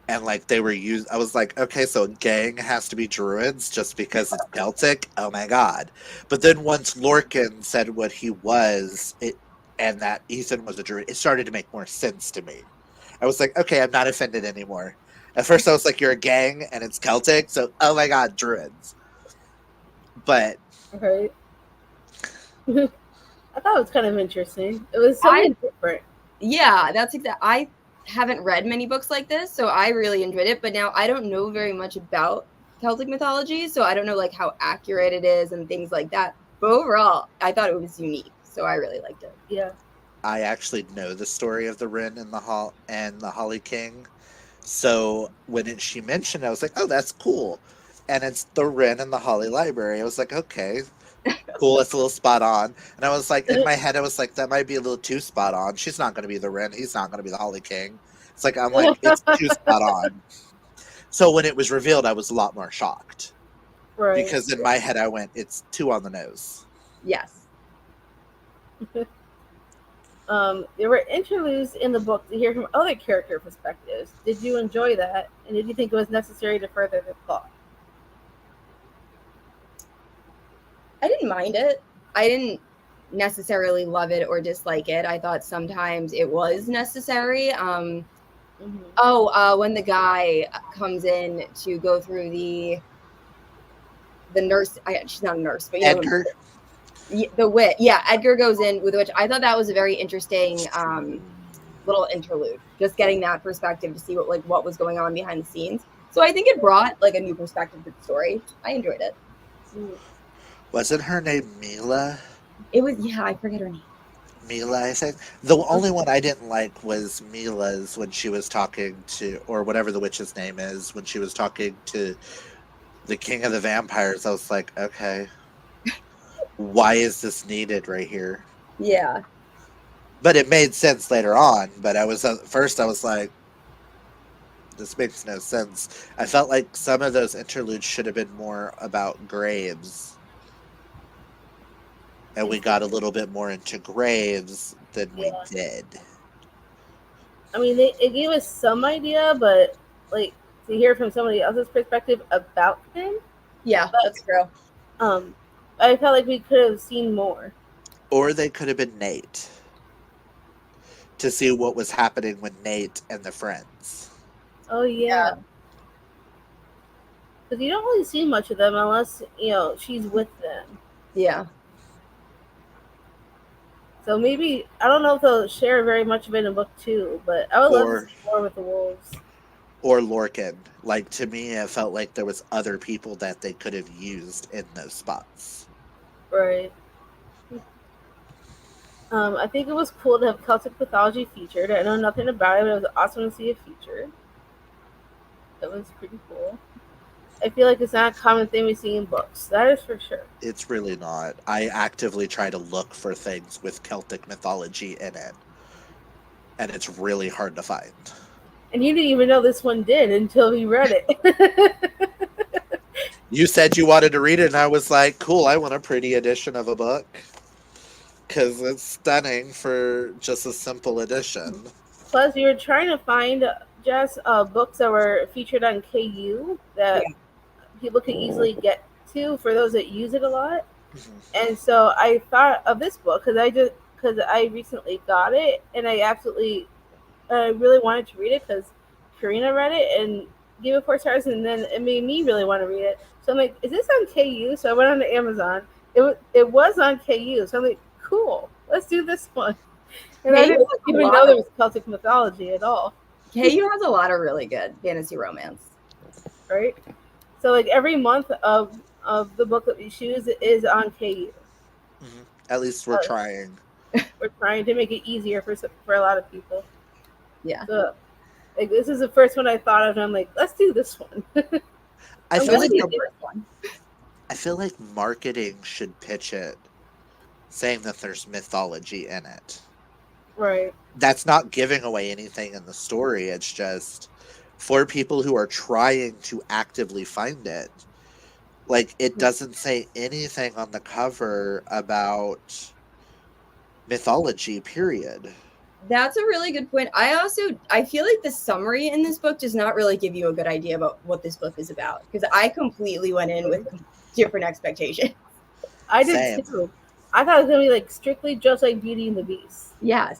And like they were used, I was like, okay, so a gang has to be druids just because it's Celtic. Oh my god! But then once Lorcan said what he was, and that Ethan was a druid, it started to make more sense to me. I was like, okay, I'm not offended anymore. At first, I was like, you're a gang and it's Celtic, so oh my god, druids. But Right. I thought it was kind of interesting. It was I something different. Yeah, that's exact. I haven't read many books like this, so I really enjoyed it. But now I don't know very much about Celtic mythology, so I don't know like how accurate it is and things like that. But overall, I thought it was unique, so I really liked it. Yeah. I actually know the story of the Wren and the Holly King. So when she mentioned it, I was like, oh, that's cool. And it's the Wren and the Holly Library. I was like, okay, cool. It's a little spot on. And I was like, in my head, I was like, that might be a little too spot on. She's not going to be the Wren. He's not going to be the Holly King. It's like, I'm like, it's too spot on. So when it was revealed, I was a lot more shocked Right. because in my head, I went, it's too on the nose. Yes. There were interludes in the book to hear from other character perspectives. Did you enjoy that? And did you think it was necessary to further the plot? I didn't mind it. I didn't necessarily love it or dislike it. I thought sometimes it was necessary. Mm-hmm. When the guy comes in to go through the nurse, she's not a nurse, but you know, Edgar? the wit. Yeah, Edgar goes in with which I thought that was a very interesting little interlude. Just getting that perspective to see what was going on behind the scenes. So I think it brought like a new perspective to the story. I enjoyed it. Mm-hmm. Wasn't her name Mila? It was I forget her name. Mila, I think. The only one I didn't like was Mila's when she was talking to, or whatever the witch's name is, when she was talking to the king of the vampires. I was like, okay, why is this needed right here? Yeah. But it made sense later on. But I was at first, I was like, this makes no sense. I felt like some of those interludes should have been more about Graves. And we got a little bit more into Graves than we Yeah. did. I mean, it gave us some idea, but like to hear from somebody else's perspective about him, Yeah, but that's true. um, I felt like we could have seen more. Or they could have been Nate to see what was happening with Nate and the friends. Oh Yeah. yeah, because you don't really see much of them unless she's with them. Yeah. So maybe I don't know if they'll share very much of it in book two, but I would love to see Or more with the wolves. Lorcan. Like to me, it felt like there was other people that they could have used in those spots. Right. I think it was cool to have Celtic mythology featured. I know nothing about it, but it was awesome to see it featured. That was pretty cool. I feel like it's not a common thing we see in books. That is for sure. It's really not. I actively try to look for things with Celtic mythology in it, and it's really hard to find. And you didn't even know this one did until we read it. You said you wanted to read it, and I was like, cool, I want a pretty edition of a book. Because it's stunning for just a simple edition. Plus, we were trying to find just books that were featured on KU that people could easily get to for those that use it a lot. And so I thought of this book because I recently got it and I really wanted to read it because Karina read it and gave it 4 stars, and then it made me really want to read it. So I'm like, is this on KU? So I went on to Amazon. It was on KU. So I'm like, cool, let's do this one. And I didn't even know there was Celtic mythology at all. KU has a lot of really good fantasy romance. Right? So like every month of the book that we choose is on KU. Mm-hmm. At least we're trying. We're trying to make it easier for a lot of people. Yeah. So like this is the first one I thought of, and I'm like, let's do this one. I feel like the first one. I feel like marketing should pitch it, saying that there's mythology in it. Right. That's not giving away anything in the story. It's just for people who are trying to actively find it. Like, it doesn't say anything on the cover about mythology, period. That's a really good point. I feel like the summary in this book does not really give you a good idea about what this book is about, because I completely went in with different expectations. I did Same. too. I thought it was gonna be like strictly just like Beauty and the Beast. Yes.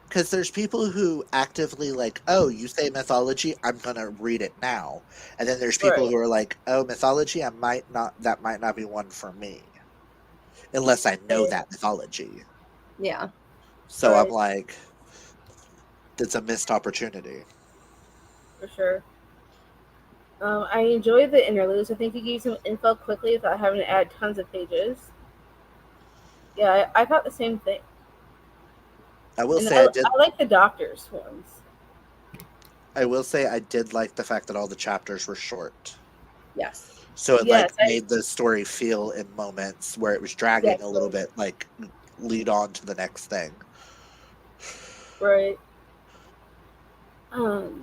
Because there's people who actively like, oh, you say mythology, I'm gonna read it now. And then there's people Right. who are like, oh, mythology, that might not be one for me. Unless I know that mythology. Yeah. So I'm Right. like, it's a missed opportunity. For sure. I enjoyed the interludes. I think he gave some info quickly without having to add tons of pages. Yeah, I thought the same thing. I will And say I like the doctor's ones. I did like the fact that all the chapters were short. Yes. So it Yes, like made the story feel in moments where it was dragging a little bit, like lead on to the next thing. right. Um,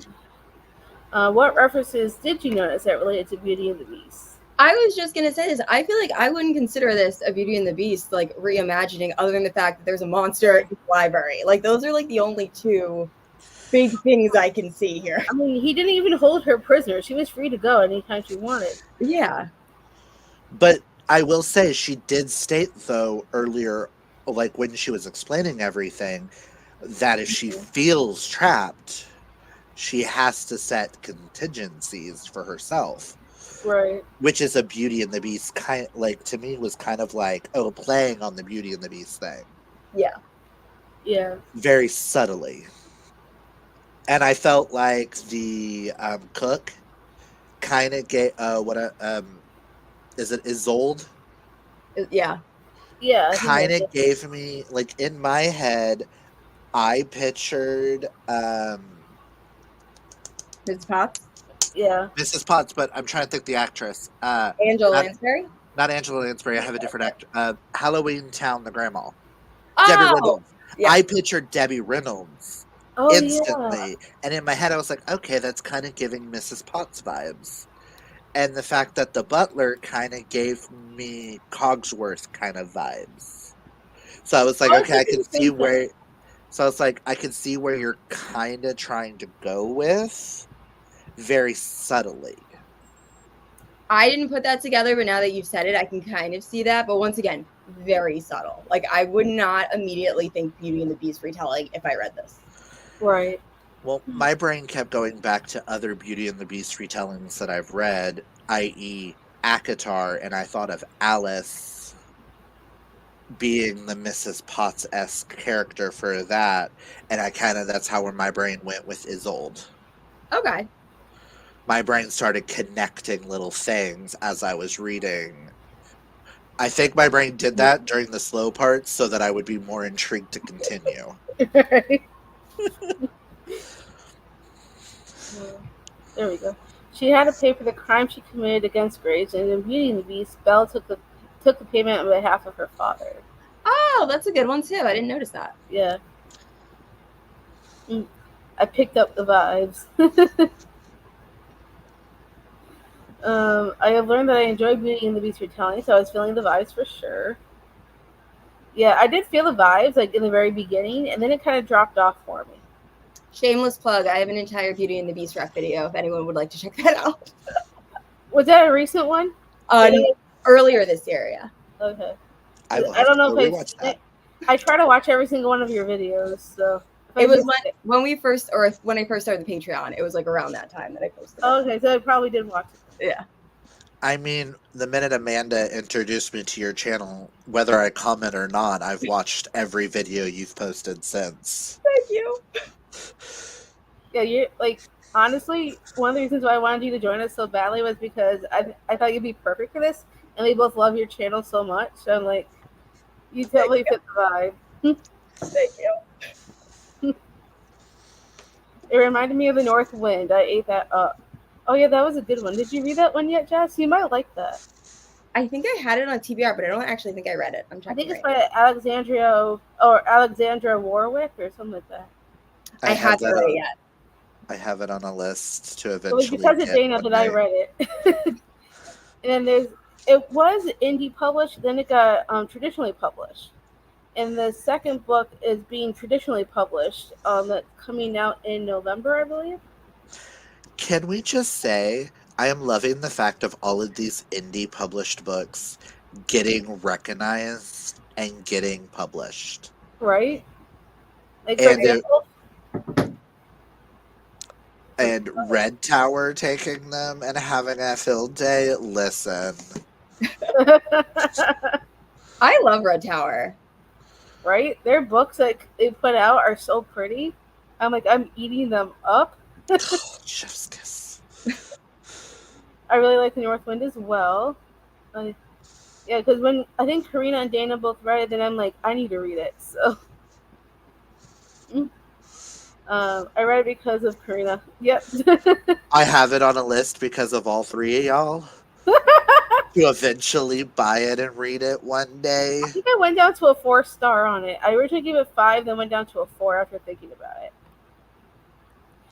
what references did you notice that related to Beauty and the Beast? I was just gonna say this. I feel like I wouldn't consider this a Beauty and the Beast like reimagining, other than the fact that there's a monster in the library. Like those are like the only two big things I can see here. I mean, he didn't even hold her prisoner. She was free to go anytime she wanted. Yeah. But I will say she did state though earlier, like when she was explaining everything, that if she feels trapped, she has to set contingencies for herself. Right. Which is a Beauty and the Beast kind, like, to me was kind of like, oh, playing on the Beauty and the Beast thing. Yeah. Yeah. Very subtly. And I felt like the cook kind of gave is it Isolde? Yeah. Yeah. I think Kind that's of it. gave me, like, in my head, I pictured Mrs. Potts. Yeah. Mrs. Potts, but I'm trying to think the actress. Angela Not, Lansbury. not Angela Lansbury. I have a different actor. Halloween Town, the grandma. Debbie Oh. Reynolds. Yeah. I pictured Debbie Reynolds Oh yeah. instantly. And in my head, I was like, okay, that's kind of giving Mrs. Potts vibes. And the fact that the butler kind of gave me Cogsworth kind of vibes. So I was like, I was okay, I thinking can the see same thing. where. So I was like, I can see where you're kind of trying to go with, very subtly. I didn't put that together, but now that you've said it, I can kind of see that. But once again, very subtle. Like I would not immediately think Beauty and the Beast retelling if I read this. Right. Well, my brain kept going back to other Beauty and the Beast retellings that I've read, i.e., ACOTAR, and I thought of Alice being the Mrs. Potts-esque character for that, and that's how where my brain went with Isolde. Okay. My brain started connecting little things as I was reading. I think my brain did that during the slow parts so that I would be more intrigued to continue. Right. There we go. She had to pay for the crime she committed against Graves, and in Beauty and the Beast, Belle took the payment on behalf of her father. Oh, that's a good one too. I didn't notice that. Yeah. I picked up the vibes. I have learned that I enjoy Beauty and the Beast retelling, so I was feeling the vibes for sure. Yeah, I did feel the vibes like in the very beginning, and then it kind of dropped off for me. Shameless plug. I have an entire Beauty and the Beast rec video if anyone would like to check that out. Was that a recent one? Earlier this year, yeah. Okay. I will I have don't to know go if I've rewatch seen that. it. I try to watch every single one of your videos, so It was when I first started the Patreon. It was like around that time that I posted it. Okay, so I probably did watch it. Yeah. I mean, the minute Amanda introduced me to your channel, whether I comment or not, I've watched every video you've posted since. Thank you. Yeah, you like honestly, one of the reasons why I wanted you to join us so badly was because I thought you'd be perfect for this, and we both love your channel so much. So I'm like, you totally fit the vibe. Thank you. It reminded me of the North Wind. I ate that up. Oh yeah, that was a good one. Did you read that one yet, Jess? You might like that. I think I had it on TBR, but I don't actually think I read it. I'm I checking think it's right by Alexandra Warwick or something like that. now. I have haven't that read it on. yet. I have it on a list to It was eventually because of get Dana one that I day. read it. And then it was indie published, then it got traditionally published. And the second book is being traditionally published, that's coming out in November, I believe. Can we just say I am loving the fact of all of these indie published books getting recognized and getting published. Right? Like, for And the example, and Red Tower taking them and having a field day. Listen, I love Red Tower. right? Their books that they put out are so pretty. I'm eating them up. chef's kiss. I really like the North Wind as well. Uh, yeah, because when I think Karina and Dana both read it, then I'm like, I need to read it. So I read it because of Karina. Yep. I have it on a list because of all three of y'all to eventually buy it and read it one day. I think I went down to a 4-star on it. I originally gave it 5, then went down to a 4 after thinking about it.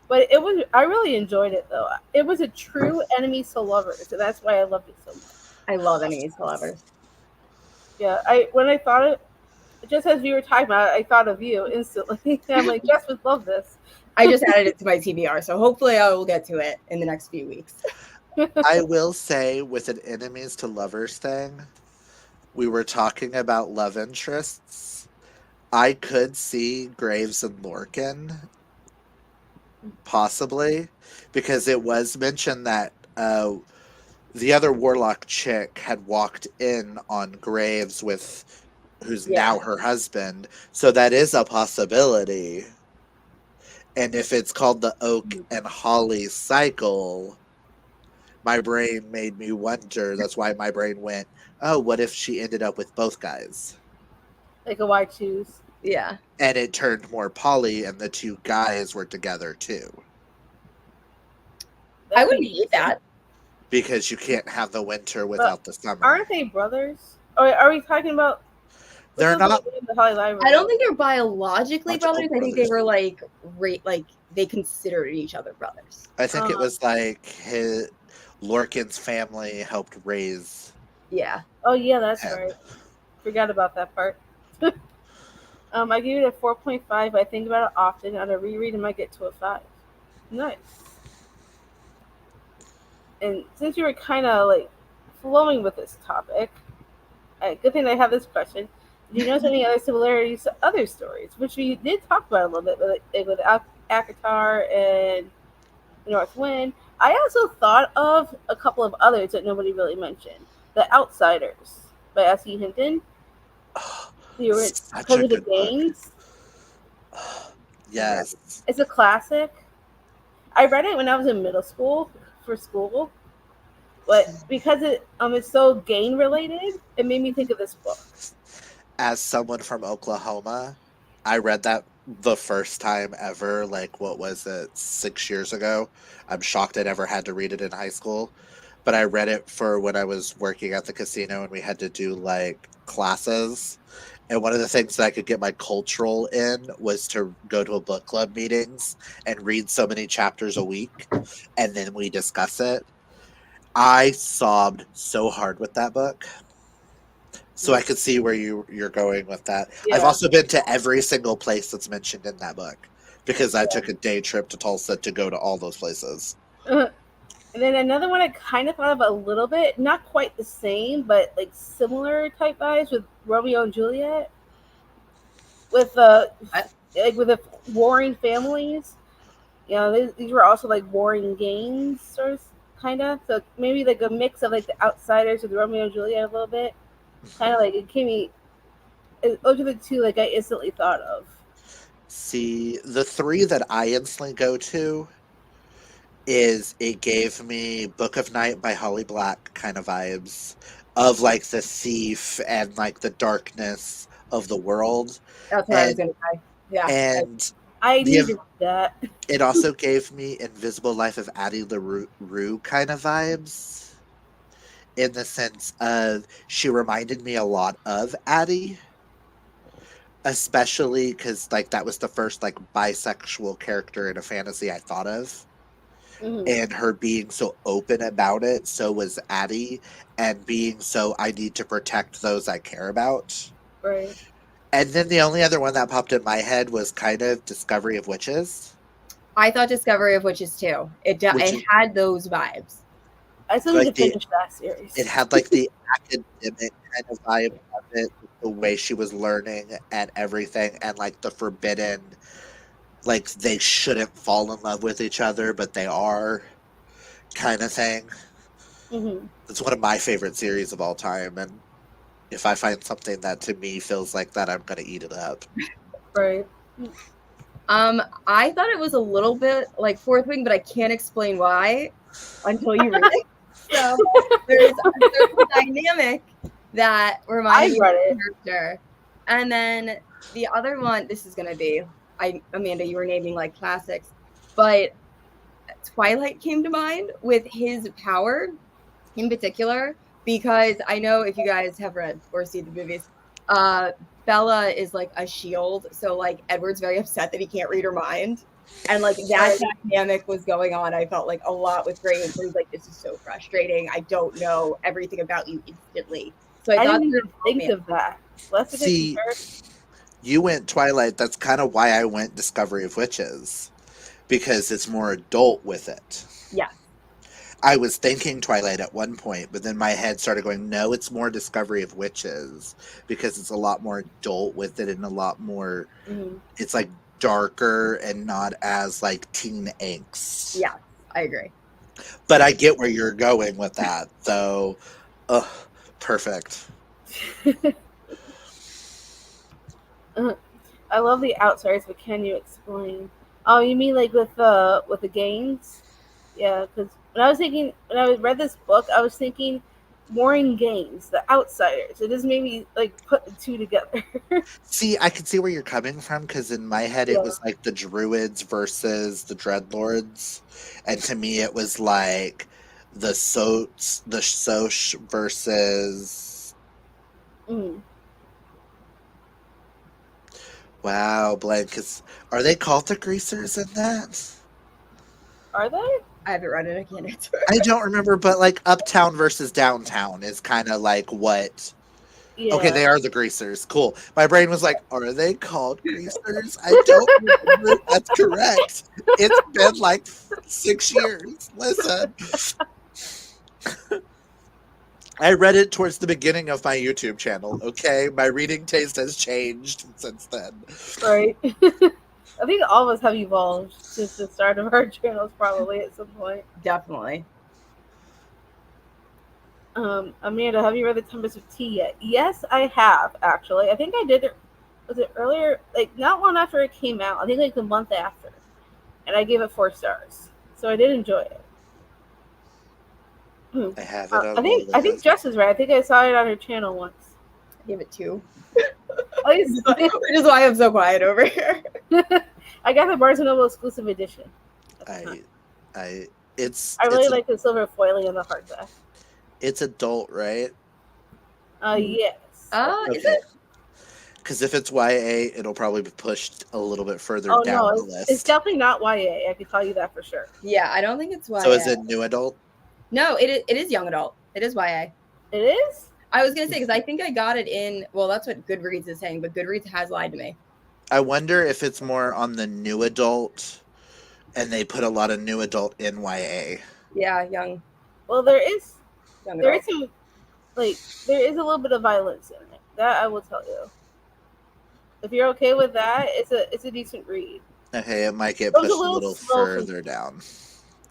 But I really enjoyed it though. It was a true enemies to lovers, so that's why I loved it so much. I love enemies to lovers. Yeah, when I thought it, just as we were talking about it, I thought of you instantly. I'm like, Jess would love this. I just added it to my TBR, so hopefully I will get to it in the next few weeks. I will say, with an enemies to lovers thing, we were talking about love interests. I could see Graves and Lorcan, possibly, because it was mentioned that the other warlock chick had walked in on Graves with who's now her husband, so that is a possibility. And if it's called the Oak and Holly cycle, my brain made me wonder. That's why my brain went, oh, what if she ended up with both guys? Like a why choose. Yeah. And it turned more poly, and the two guys were together too. I wouldn't hate that. Because you can't have the winter without the summer. Aren't they brothers? Or are we talking about? They're not. I don't think they're biologically Logical brothers. I think they were like they considered each other brothers. I think it was like Lorcan's family helped raise. Yeah. Oh yeah, that's him. right. Forgot about that part. I give it a 4.5. I think about it often. On a reread, I might get to a 5. Nice. And since you were kind of like flowing with this topic, good thing I have this question. Do you notice any other similarities to other stories, which we did talk about a little bit, with Akatar and North Wind? I also thought of a couple of others that nobody really mentioned. The Outsiders by S.E. Hinton. Because of the games. Yes. It's a classic. I read it when I was in middle school for school, but because it's so game related, it made me think of this book. As someone from Oklahoma, I read that the first time ever, like, what was it, 6 years ago? I'm shocked I never had to read it in high school. But I read it for when I was working at the casino and we had to do, like, classes. And one of the things that I could get my cultural in was to go to a book club meetings and read so many chapters a week. And then we discuss it. I sobbed so hard with that book. So I could see where you're going with that. Yeah. I've also been to every single place that's mentioned in that book because I took a day trip to Tulsa to go to all those places. And then another one I kind of thought of a little bit, not quite the same, but like similar type vibes with Romeo and Juliet, with with the warring families. You know, these were also like warring games, sort of, kind of. So maybe like a mix of like the Outsiders with Romeo and Juliet a little bit. Kind of like it came me. Those are the two like I instantly thought of. See, the three that I instantly go to is it gave me Book of Night by Holly Black kind of vibes of like the thief and like the darkness of the world. That's what I was going to say. Yeah. And I needed that. It also gave me Invisible Life of Addie LaRue kind of vibes. in the sense of she reminded me a lot of Addie, especially because like that was the first like bisexual character in a fantasy I thought of. Mm-hmm. And her being so open about it, so was Addie, and being so I need to protect those I care about. Right. And then the only other one that popped in my head was kind of Discovery of Witches, I thought Discovery of Witches too. which It is had those vibes. I still need like to finish that series. it had like the academic kind of vibe of it, the way she was learning and everything, and like the forbidden, like they shouldn't fall in love with each other, but they are kind of thing. Mm-hmm. It's one of my favorite series of all time, and if I find something that to me feels like that, I'm gonna eat it up. Right. I thought it was a little bit like Fourth Wing, but I can't explain why until you read it. So there's a certain dynamic that reminded I me of read the it. character. And then the other one, this is gonna be Amanda, you were naming like classics, but Twilight came to mind with his power in particular, because I know if you guys have read or seen the movies, uh, Bella is like a shield. So like Edward's very upset that he can't read her mind. And like that Right. dynamic was going on, I felt like a lot with Graves, where he's like, this is so frustrating. I don't know everything about you instantly. So I I thought didn't there even was think of that. Well, that's a good See, comparison. you went Twilight. That's kind of why I went Discovery of Witches, because it's more adult with it. yeah, I was thinking Twilight at one point, but then my head started going, no, it's more Discovery of Witches, because it's a lot more adult with it and a lot more, Mm-hmm. it's like darker and not as like teen angst. yeah, I agree. But I get where you're going with that, though. Ugh, perfect. I love the outsiders, but can you explain? Oh, you mean like with the games? Yeah, because when I read this book, I was thinking more in games, the outsiders. It just made me like put the two together. See, I can see where you're coming from, because in my head it Yeah. was like the Druids versus the Dreadlords, and to me it was like the Soch versus. Mm. Wow, blank. Are they called the Greasers in that? Are they? I haven't read it, I can't answer. I don't remember, but like Uptown versus Downtown is kind of like what. Okay, Yeah. they are the Greasers. Cool. My brain was like, are they called Greasers? I don't remember if that's correct. It's been like 6 years. Listen. I read it towards the beginning of my YouTube channel, okay? My reading taste has changed since then. Right. I think all of us have evolved since the start of our channels, probably at some point. Definitely. Amanda, have you read The Tempest of Tea yet? Yes, I have, actually. I think I did it, was it earlier? Like, not long after it came out. I think like the month after. And I gave it 4 stars. So I did enjoy it. I have it on the I think list. Jess is right. I think I saw it on her channel once. I gave it 2. At least, Which is why I'm so quiet over here. I got the Barnes and Noble exclusive edition. I I really like the silver foiling and the hardback. it's adult, right? Yes. Is it? Because if it's YA, it'll probably be pushed a little bit further Oh down no, the it's list. definitely not YA. I can tell you that for sure. Yeah, I don't think it's YA. So is it new adult? No, it is young adult. It is YA. It is? I was gonna say, because I think I got it in. Well, that's what Goodreads is saying, but Goodreads has lied to me. I wonder if it's more on the new adult, and they put a lot of new adult in YA. Yeah, young. Well, there is Young there adult. is some there is a little bit of violence in it. That I will tell you. If you're okay with that, it's a decent read. Okay, it might get It was pushed a a little little slow for further down.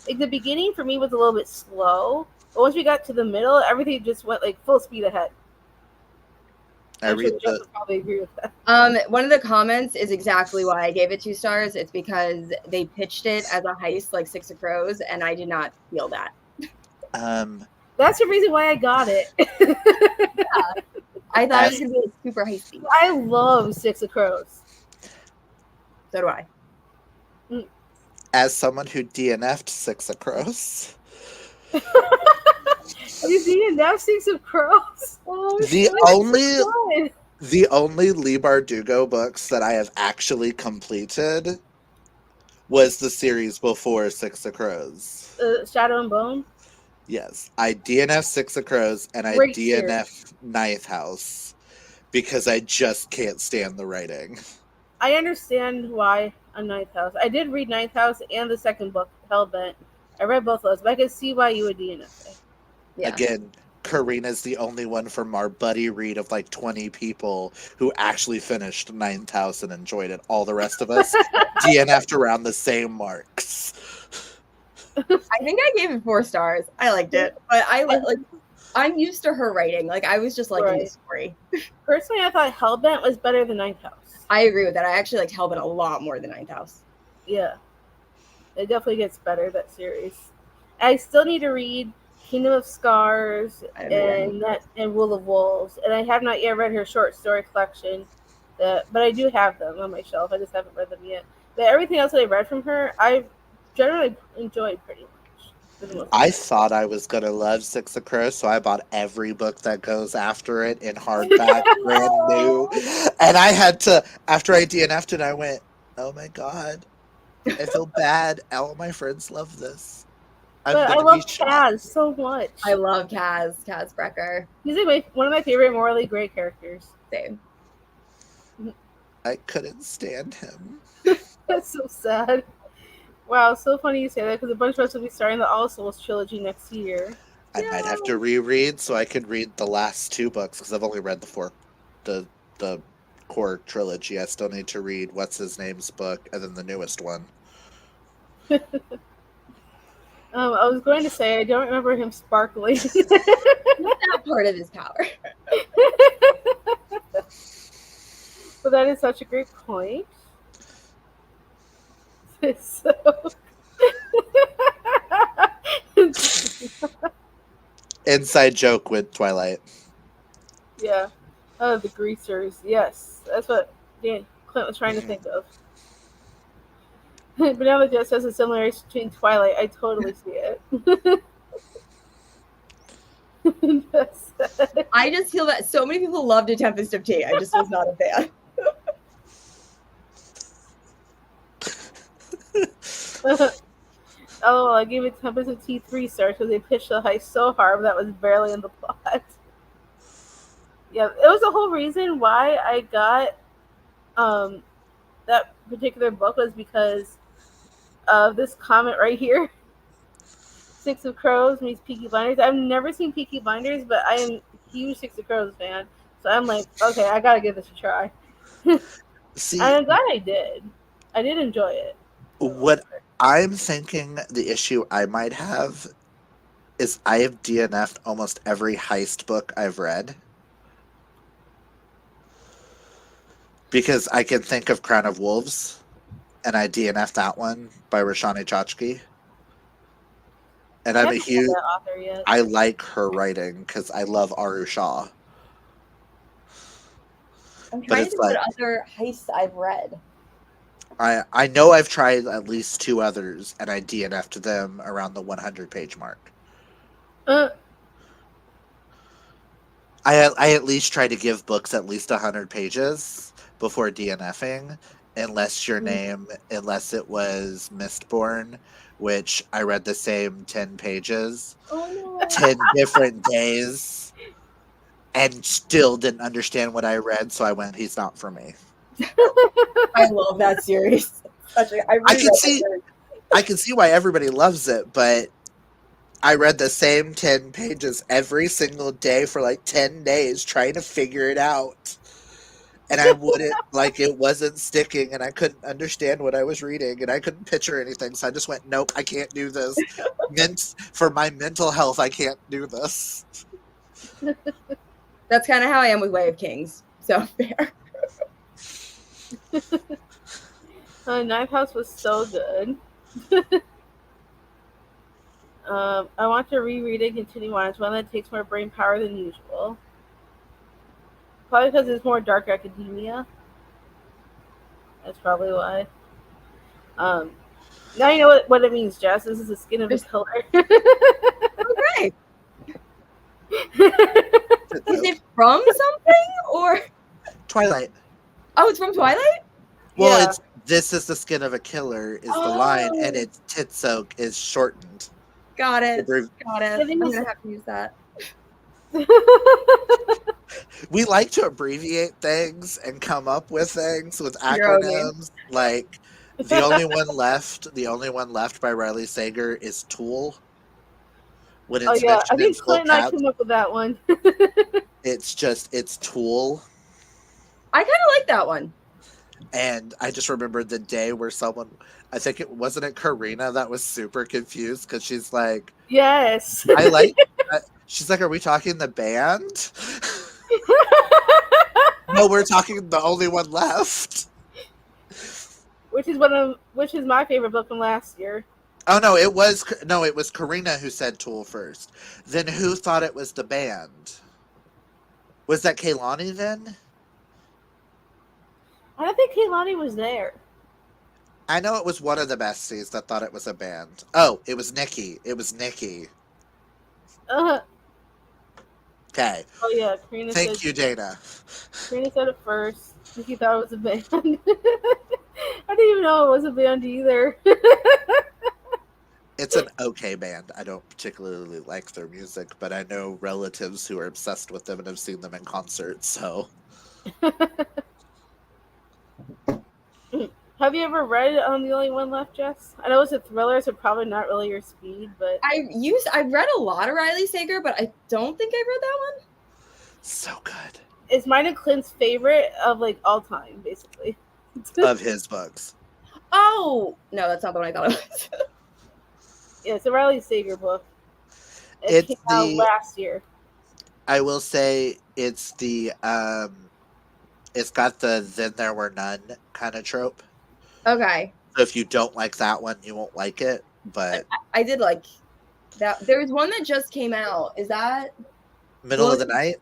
Like the beginning for me was a little bit slow, but once we got to the middle, everything just went like full speed ahead. I'm sure Jess would probably agree with that. One of the comments is exactly why I gave it 2 stars. It's because they pitched it as a heist like Six of Crows, and I did not feel that. That's the reason why I got it. Yeah. I thought it was gonna be like, super heisty. I love Six of Crows. So do I. As someone who DNF'd Six of Crows. Have you seen now Six of Crows. Oh, The so only What? the only Lee Bardugo books that I have actually completed was the series before Six of Crows. Shadow and Bone. Yes, I DNF Six of Crows and I Great series. DNF Ninth House because I just can't stand the writing. I understand why on Ninth House. I did read Ninth House and the second book, Hellbent. I read both of those, but I could see why you would DNF it. yeah. Again, Karina's the only one from our buddy read of like 20 people who actually finished Ninth House and enjoyed it. All the rest of us DNF'd around the same marks. I think I gave it 4 stars. I liked it, but I'm used to her writing. Like I was just liking the Right. story. Personally, I thought Hellbent was better than Ninth House. I agree with that. I actually liked Hellbent a lot more than Ninth House. Yeah, it definitely gets better, that series. I still need to read Kingdom of Scars and Rule of Wolves, and I have not yet read her short story collection. But I do have them on my shelf. I just haven't read them yet. But everything else that I read from her, I've generally enjoyed pretty much. For the most I part. thought I was gonna love Six of Crows, so I bought every book that goes after it in hardback, brand new. And I had to, after I DNF'd it, I went, oh my god, I feel bad. All my friends love this. I'm But I gonna love be shocked. Kaz so much. I love Kaz Brecker. He's like one of my favorite morally gray characters. Same. I couldn't stand him. That's so sad. Wow, so funny you say that because a bunch of us will be starting the All Souls trilogy next year. I might have to reread so I could read the last 2 books because I've only read the core trilogy. I still need to read what's his name's book and then the newest one. I was going to say I don't remember him sparkling. That part of his power. But that is such a great point. So Inside joke with Twilight. yeah. Oh, the greasers. Yes, that's what Clint was trying to think of. But now that Jess has a similarity between Twilight, I totally see it. I just feel that so many people loved A Tempest of Tea. I just was not a fan. Oh, I gave it Tempest of Tea 3 stars because they pitched the heist so hard that was barely in the plot. Yeah, it was the whole reason why I got that particular book was because of this comment right here. Six of Crows meets Peaky Blinders. I've never seen Peaky Blinders, but I am a huge Six of Crows fan. So I'm like, okay, I gotta give this a try. See, and I'm glad I did. I did enjoy it. What I'm thinking the issue I might have is I have DNF'd almost every heist book I've read. Because I can think of Crown of Wolves, and I DNF'd that one by Roshani Chachki. And I'm a huge... author yet. I like her writing because I love Aru Shah. I'm trying to think what other heists I've read. I know I've tried at least 2 others, and I DNF'd them around the 100-page mark. I at least try to give books at least 100 pages before DNFing, unless it was Mistborn, which I read the same 10 pages, 10 different days, and still didn't understand what I read, so I went, he's not for me. I love that series. I can see why everybody loves it, but I read the same 10 pages every single day for like 10 days trying to figure it out. And I wouldn't, it wasn't sticking, and I couldn't understand what I was reading, and I couldn't picture anything, so I just went, nope, I can't do this. For my mental health, I can't do this. That's kind of how I am with Way of Kings, so fair. Knife House was so good. I want to reread it and continue on. It's one that takes more brain power than usual. Probably because it's more dark academia. That's probably why. Now you know what it means, Jess. This is the skin of the pillar. Okay. Is it from something or? Twilight. Oh, it's from Twilight? Well, Yeah. it's This is the skin of a killer is the line, and Oh, it's Titsoak is shortened. got it. Abbrev- Got it. I think I'm it's- gonna have to use that. We like to abbreviate things and come up with things with Your own name. acronyms. Like the only one left by Riley Sager is Tool. When Oh it's yeah, I mentioned in think full Clint and I caps, came up with that one. it's Tool. I kind of like that one. And I just remember the day where someone, I think it wasn't it Karina that was super confused because she's like, Yes. I like that. She's like, are we talking the band? No, we're talking the only one left. which is my favorite book from last year. Oh no, it was Karina who said Tool first. Then who thought it was the band? Was that Kaylani then? I don't think Kaylani was there. I know it was one of the besties that thought it was a band. Oh, it was Nikki. It was Nikki. Uh, Okay. oh yeah, Karina Thank you, Dana. said it first. Nikki thought it was a band. I didn't even know it was a band either. It's an okay band. I don't particularly like their music, but I know relatives who are obsessed with them and have seen them in concert, so. Have you ever read The Only One Left, Jess? I know it's a thriller, so probably not really your speed, but I've read a lot of Riley Sager, but I don't think I've read that one. So good. it's mine and Clint's favorite of like all time, basically. Of his books. Oh no, that's not the one I thought it was. Yeah, it's a Riley Sager book. It It's came out last year. I will say it's it's got the then there were none kind of trope. Okay, So if you don't like that one, you won't like it. But I did like that. There was one that just came out. Is that Middle of the Night?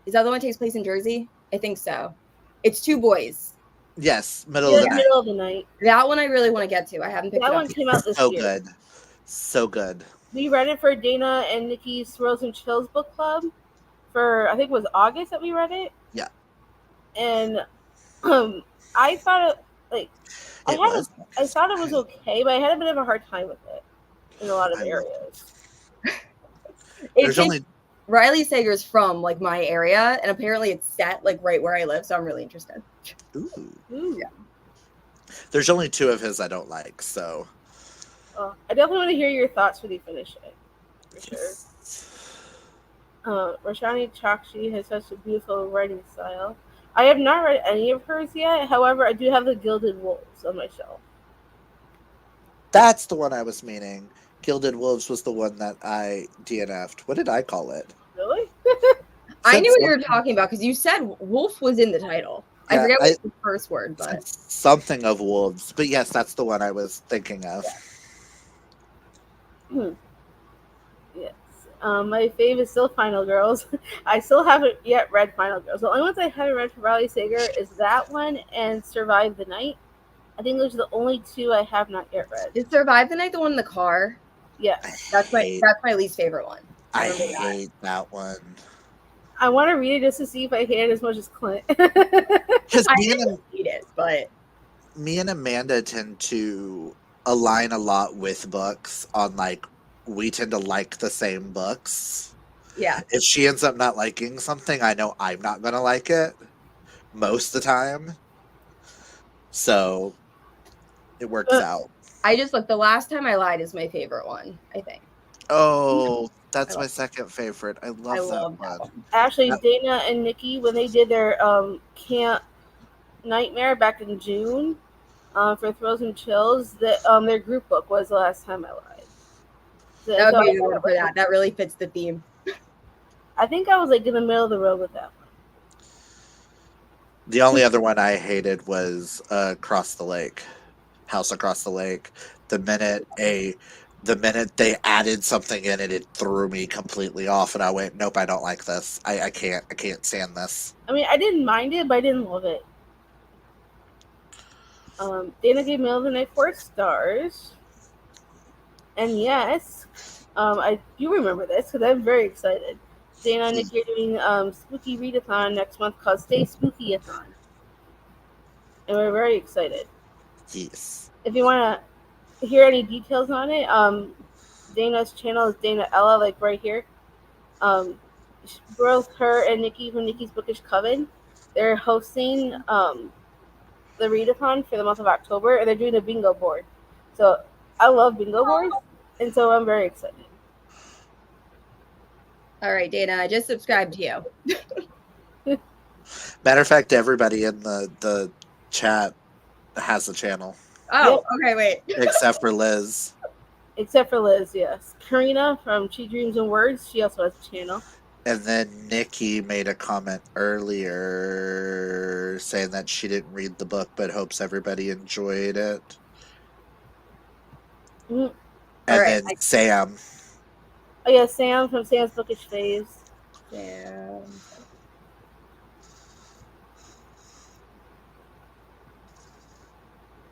the one that takes place in Jersey? I think so. It's two boys. Yes, Middle of the Night. Middle of the Night. That one I really want to get to. I haven't picked That it up. one came out this So year. good. So good. We read it for Dana and Nikki's Swirls and Chills book club for I think it was August that we read it. Yeah. And I thought I thought it was okay, but I had a bit of a hard time with it in a lot of areas. There's only Riley Sager's from like my area, and apparently it's set like right where I live, so I'm really interested. Ooh. Ooh. There's only two of his I don't like, so I definitely want to hear your thoughts when you finish it. For sure. Rashani Chakshi has such a beautiful writing style. I have not read any of hers yet. However, I do have the Gilded Wolves on my shelf. That's the one I was meaning. Gilded Wolves was the one that I DNF'd. What did I call it? Really? I knew what you were talking about because you said wolf was in the title. Yeah, I forget what the first word, but something of wolves. But yes, that's the one I was thinking of. Yes. My fave is still Final Girls. I still haven't yet read Final Girls. The only ones I haven't read from Riley Sager is that one and Survive the Night. I think those are the only two I have not yet read. Is Survive the Night the one in the car? Yes. That's my least favorite one. I hate that one. I want to read it just to see if I hate it as much as Clint. Because I didn't hate it, but me and Amanda tend to align a lot with books on like we tend to like the same books. yeah. If she ends up not liking something, I know I'm not gonna like it most of the time. So it works out. I just look. The Last Time I Lied is my favorite one. I think. Oh, that's my second favorite. I love that one. Actually, Dana and Nikki, when they did their Camp Nightmare back in June for Thrills and Chills, their group book was The Last Time I Lied. So, That would be good for that. That really fits the theme. I think I was like in the middle of the road with that one. The only other one I hated was Across the Lake. House Across the Lake. The minute they added something in it, it threw me completely off, and I went, "Nope, I don't like this. I can't stand this." I mean, I didn't mind it, but I didn't love it. Dana gave Middle of the Night 4 stars, and yes, I do remember this because I'm very excited. Dana and Hmm. Nikki are doing spooky readathon next month called Stay Spookyathon, and we're very excited. Yes. If you want to hear any details on it, Dana's channel is Dana Ella, like right here. Um, Both her and Nikki from Nikki's Bookish Coven, they're hosting the readathon for the month of October, and they're doing a bingo board. So I love bingo boards, and so I'm very excited. All right, Dana, I just subscribed to you. Matter of fact, everybody in the chat has a channel Oh, Yep, okay, wait. except for Liz. except for Liz, yes. Karina from She Dreams and Words, she also has a channel. And then Nikki made a comment earlier saying that she didn't read the book but hopes everybody enjoyed it. Mhm. All And right, then Sam. Oh yeah, Sam from Sam's Bookish Faves. Sam.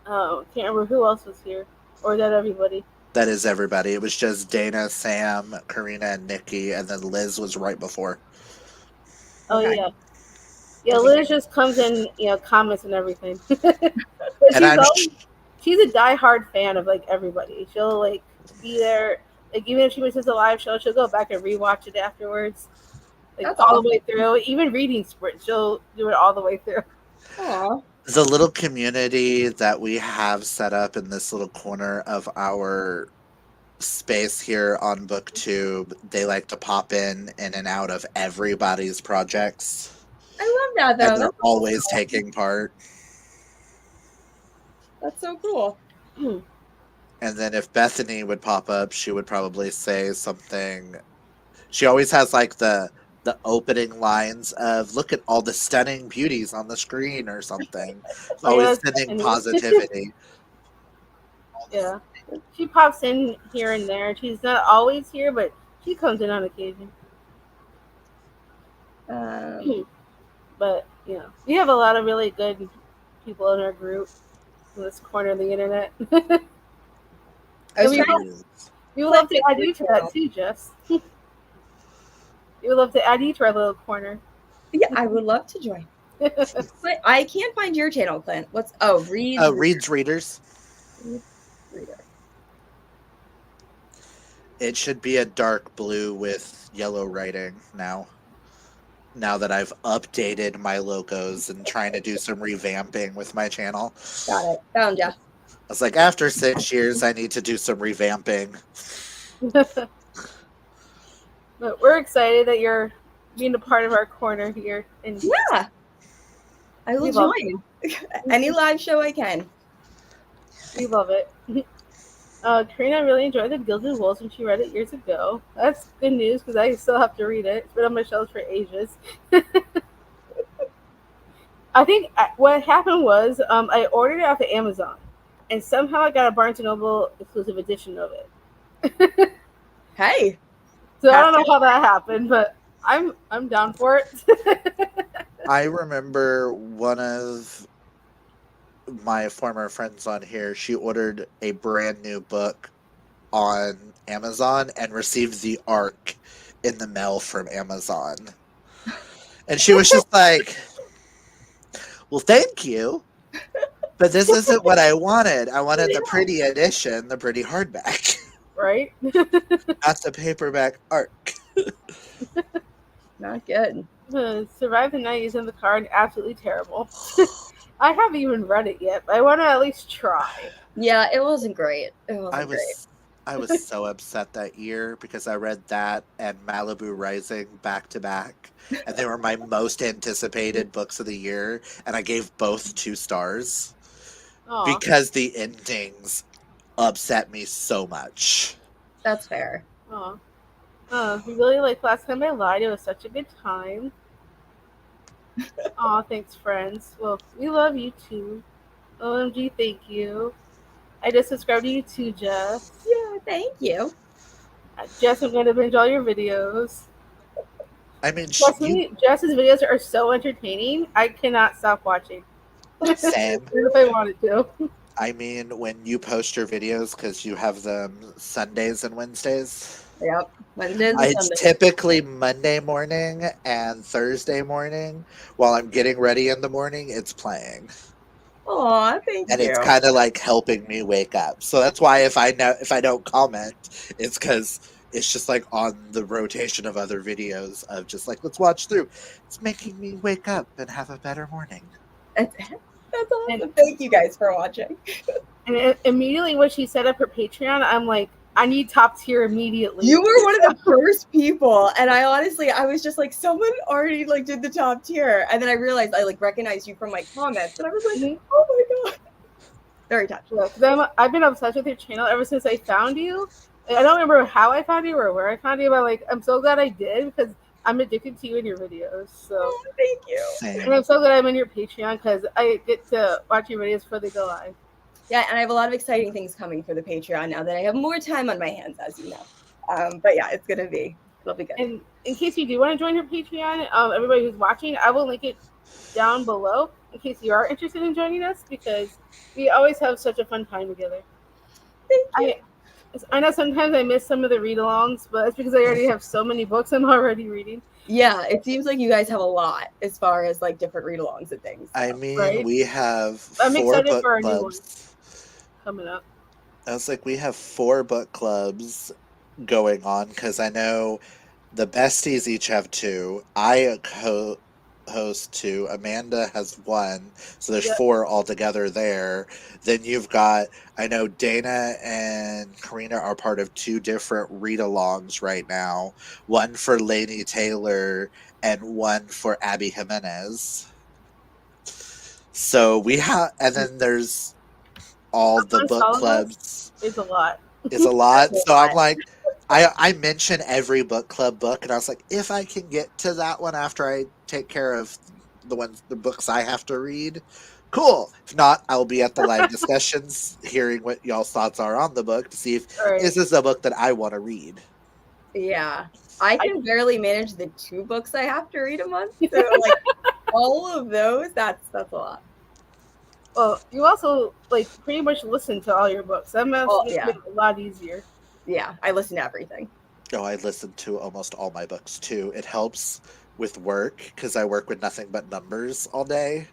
Oh, can't remember who else was here, or is that everybody? That is everybody. It was just Dana, Sam, Karina, and Nikki, and then Liz was right before. Oh Okay. yeah, yeah. Okay, Liz great. just comes in, comments and everything. But And she's a diehard fan of like everybody. She'll like be there, like even if she misses a live show, she'll go back and rewatch it afterwards, like That's all the awesome. way through. Even reading sprint, she'll do it all the way through. Aw. the little community that we have set up in this little corner of our space here on BookTube, they like to pop in and out of everybody's projects, I love that and though. they're always taking part. That's so cool. And then if Bethany would pop up, she would probably say something. She always has like the opening lines of "Look at all the stunning beauties on the screen" or something. Oh yeah, Always that's sending Bethany. positivity. Yeah, she pops in here and there. She's not always here, but she comes in on occasion. Um, But we have a lot of really good people in our group in this corner of the internet. I And was we trying hope to we would click love to the add group you to that channel. too, Jess. We would love to add you to our little corner. Yeah, I would love to join. But I can't find your channel, Clint. What's Reed's Reads readers. Reader. It should be a dark blue with yellow writing now. Now that I've updated my logos and trying to do some revamping with my channel. Got it. Found ya. I was like, after 6 years, I need to do some revamping. But we're excited that you're being a part of our corner here, and Yeah, I will we love join. Any live show I can. we love it. Karina really enjoyed the Gilded Wolves when she read it years ago. That's good news because I still have to read it. It's been on my shelves for ages. I think what happened was I ordered it off of Amazon, and somehow I got a Barnes and Noble exclusive edition of it. Hey, So I pass don't know how that happened, but I'm down for it. I remember one of my former friends on here, she ordered a brand new book on Amazon and received the ARC in the mail from Amazon. And she was just like, well, thank you, but this isn't what I wanted. I wanted the pretty edition, the pretty hardback, Right? not the paperback ARC. Not good. Survive the Night is in the card. Absolutely terrible. I haven't even read it yet, but I want to at least try. Yeah, it wasn't great. It wasn't I great. was so upset that year because I read that and Malibu Rising back to back, and they were my most anticipated books of the year, and I gave both 2 stars Aw. because the endings upset me so much. That's fair. We really like Last Time I Lied. It was such a good time. Aw, thanks, friends. Well, we love you too. OMG, thank you. I just subscribed to you too, Jess. Yeah, thank you. Jess, I'm going to binge all your videos. I mean, Trust me, Jess's videos are so entertaining. I cannot stop watching. same. Even if I wanted to. I mean, when you post your videos, because you have them Sundays and Wednesdays, Yep. Wednesdays and It's Sundays. typically Monday morning and Thursday morning. While I'm getting ready in the morning, it's playing. Aw, thank And it's you. kind of like helping me wake up. So that's why if I don't comment, it's because it's just like on the rotation of other videos of just like let's watch through. It's making me wake up and have a better morning. That's And, awesome. Thank you guys for watching. and immediately when she set up her Patreon, I'm like, I need top tier immediately. You were one of the first people, and I was just like, someone already like did the top tier, and then I realized I like recognized you from my comments, and I was like, Mhm. oh my god, very touched. Yeah, 'cause I've been obsessed with your channel ever since I found you. I don't remember how I found you or where I found you, but like I'm so glad I did because I'm addicted to you and your videos. So, Oh, thank you. and Same. I'm so glad I'm in your Patreon because I get to watch your videos before they go live. Yeah, and I have a lot of exciting things coming for the Patreon now that I have more time on my hands, as you know. But yeah, it'll be good. And in case you do want to join your Patreon, everybody who's watching, I will link it down below in case you are interested in joining us because we always have such a fun time together. Thank you. I know sometimes I miss some of the read-alongs, but it's because I already have so many books I'm already reading. Yeah, it seems like you guys have a lot as far as like different read-alongs and things. So. I mean, Right? we have I'm four excited book for our new one clubs. coming up. I was like, we have four book clubs going on because I know the besties each have two. I host two. Amanda has one. So there's Yeah. four altogether there. Then you've got, I know Dana and Karina are part of two different read alongs right now, one for Lainey Taylor and one for Abby Jimenez. So we have, and then there's all the Amongst book all of us, clubs it's a lot. is a That's lot. a So I'm lot. like, I mention every book club book, and I was like, if I can get to that one after I take care of the books I have to read, cool. If not, I'll be at the live discussions, hearing what y'all's thoughts are on the book to see if All right. is this a book that I want to read. Yeah. I I, can barely manage the 2 books I have to read a month. So like all of those, that's a lot. well, you also like pretty much listen to all your books. That must Oh make yeah. it a lot easier. Yeah. I listen to everything. Oh, I listen to almost all my books too. It helps with work because I work with nothing but numbers all day,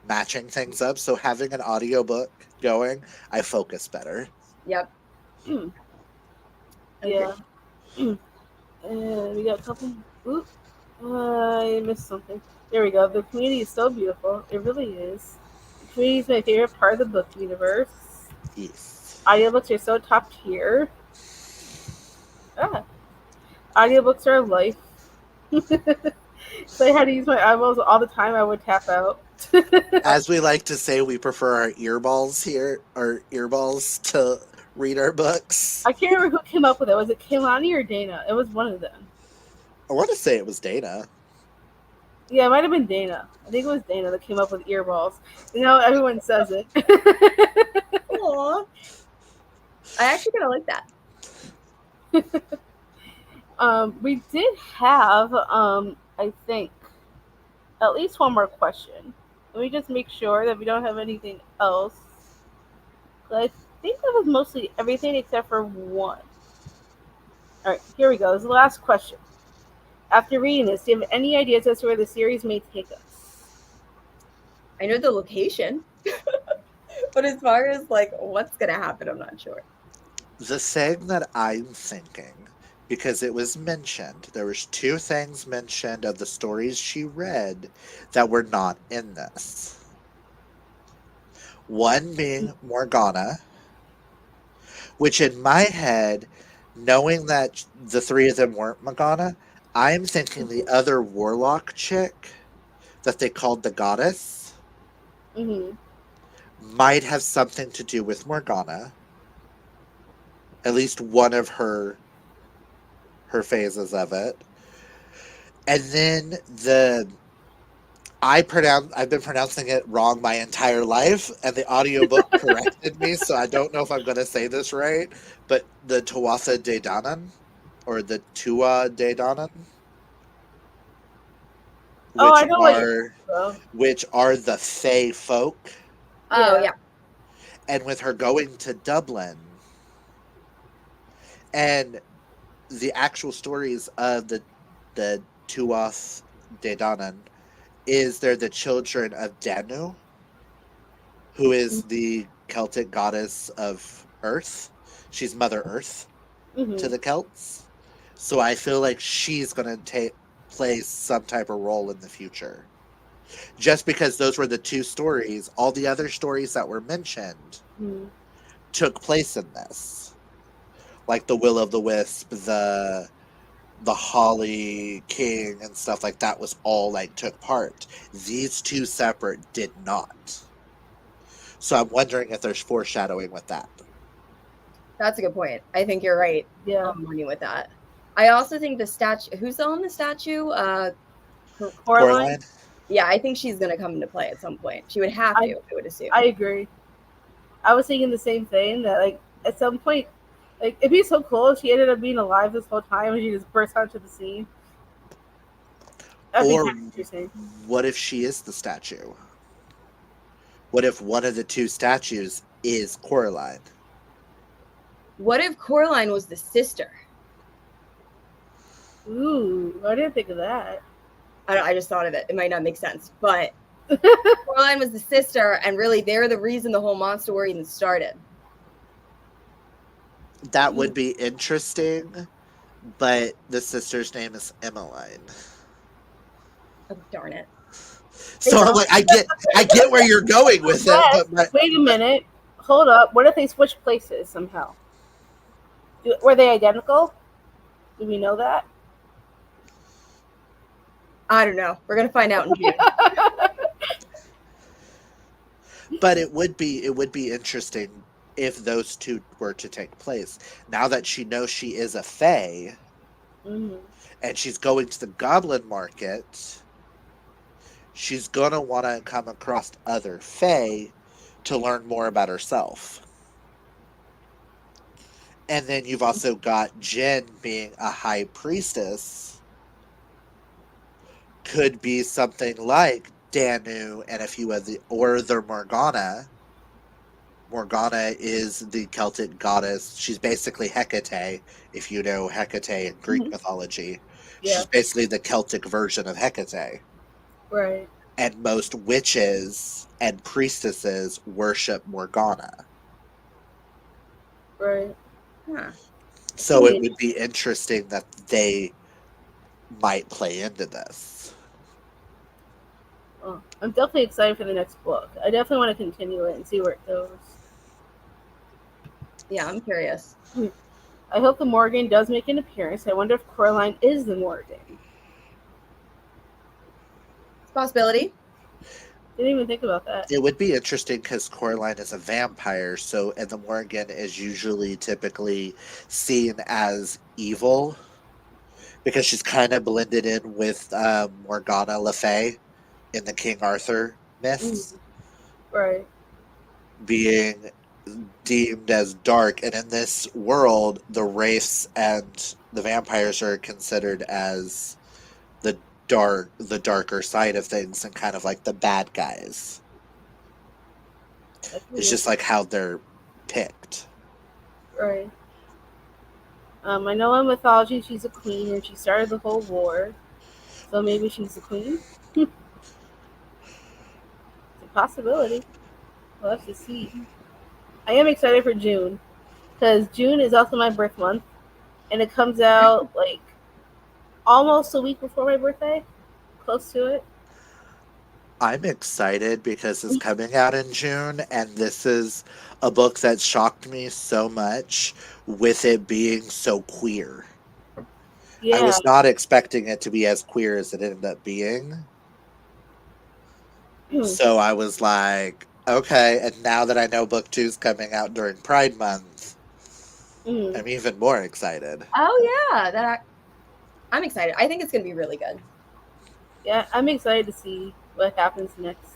matching things up. So having an audiobook going, I focus better. Yep. Mm, Okay. yeah. And we got a couple. Oop. I missed something. There we go. The community is so beautiful. It really is. The community is my favorite part of the book universe. Yes. Audiobooks are so top tier. Ah, audiobooks are life. If I had to use my eyeballs all the time, I would tap out. As we like to say, we prefer our earballs here, our earballs to read our books. I can't remember who came up with it. Was it Kehlani or Dana? It was one of them. I want to say it was Dana. Yeah, it might have been Dana. I think it was Dana that came up with earballs. You know, everyone says it. Aw. I actually kinda like that. We did have, I think, at least one more question. Let me just make sure that we don't have anything else. I think that was mostly everything except for one. All right, here we go. This is the last question. After reading this, do you have any ideas as to where the series may take us? I know the location. But as far as like what's gonna happen, I'm not sure. The thing that I'm thinking, because it was mentioned, there was two things mentioned of the stories she read that were not in this. One being Morgana, which in my head, knowing that the three of them weren't Morgana, I'm thinking the other warlock chick that they called the goddess Mm-hmm. might have something to do with Morgana. At least one of her phases of it. And then I've been pronouncing it wrong my entire life, and the audiobook corrected me, so I don't know if I'm gonna say this right, but the Tuatha De Danann, or the Tua De Danann, Oh, which I know what you're are about. which are the Fey folk, Oh Yeah. yeah. and with her going to Dublin, and the actual stories of the Tuath Dedanan is they're the children of Danu, who is the Celtic goddess of Earth. She's Mother Earth to Mm-hmm. the Celts. So I feel like she's going to play some type of role in the future. Just because those were the two stories, all the other stories that were mentioned Mm-hmm. took place in this. Like the Will o' the Wisp, the Holly King and stuff like that was all like took part. These two separate did not. So I'm wondering if there's foreshadowing with that. That's a good point. I think you're right Yeah. on money with that. I also think the statue, who's on the statue? Coraline. Coraline? Yeah, I think she's going to come into play at some point. She would have to, I I would assume. I agree. I was thinking the same thing that like at some point, like it'd be so cool if she ended up being alive this whole time and she just burst onto the scene. That'd be Or kind of interesting. what if she is the statue? What if one of the two statues is Coraline? What if Coraline was the sister? Ooh, I didn't think of that. I just thought of it. It might not make sense, but Coraline was the sister, and really they're the reason the whole monster war even started. That would be interesting, but the sister's name is Emmeline. Oh, darn it. So I'm like, I get where you're going with it, Yes. but Wait a minute. Hold up. What if they switch places somehow? Were they identical? Do we know that? I don't know. We're going to find out in June. but it would be interesting if those two were to take place. Now that she knows she is a fae, Mm-hmm. and she's going to the goblin market, she's gonna want to come across other fae to learn more about herself. And then you've also got Jen being a high priestess, could be something like Danu and a few of the, or the Morgana. Morgana is the Celtic goddess. She's basically Hecate, if you know Hecate in Greek Mhm. mythology. Yeah. She's basically the Celtic version of Hecate. Right. And most witches and priestesses worship Morgana. Right. Huh. So it would be interesting that they might play into this. Oh, I'm definitely excited for the next book. I definitely want to continue it and see where it goes. Yeah, I'm curious. I hope the Morgan does make an appearance. I wonder if Coraline is the Morgan. It's a possibility. Didn't even think about that. It would be interesting because Coraline is a vampire, so and the Morgan is usually typically seen as evil because she's kind of blended in with Morgana Le Fay in the King Arthur myths, Right. being deemed as dark. And in this world, the wraiths and the vampires are considered as the darker side of things and kind of like the bad guys. It's just like how they're picked. Right. I know in mythology she's a queen and she started the whole war. So maybe she's the queen. It's a possibility. We'll have to see. I am excited for June because June is also my birth month, and it comes out like almost a week before my birthday, close to it. I'm excited because it's coming out in June, and this is a book that shocked me so much with it being so queer. I Yeah. was not expecting it to be as queer as it ended up being. So I was like, okay, and now that I know book 2's coming out during Pride Month, I'm even more excited. Oh yeah, I'm excited. I think it's going to be really good. Yeah, I'm excited to see what happens next.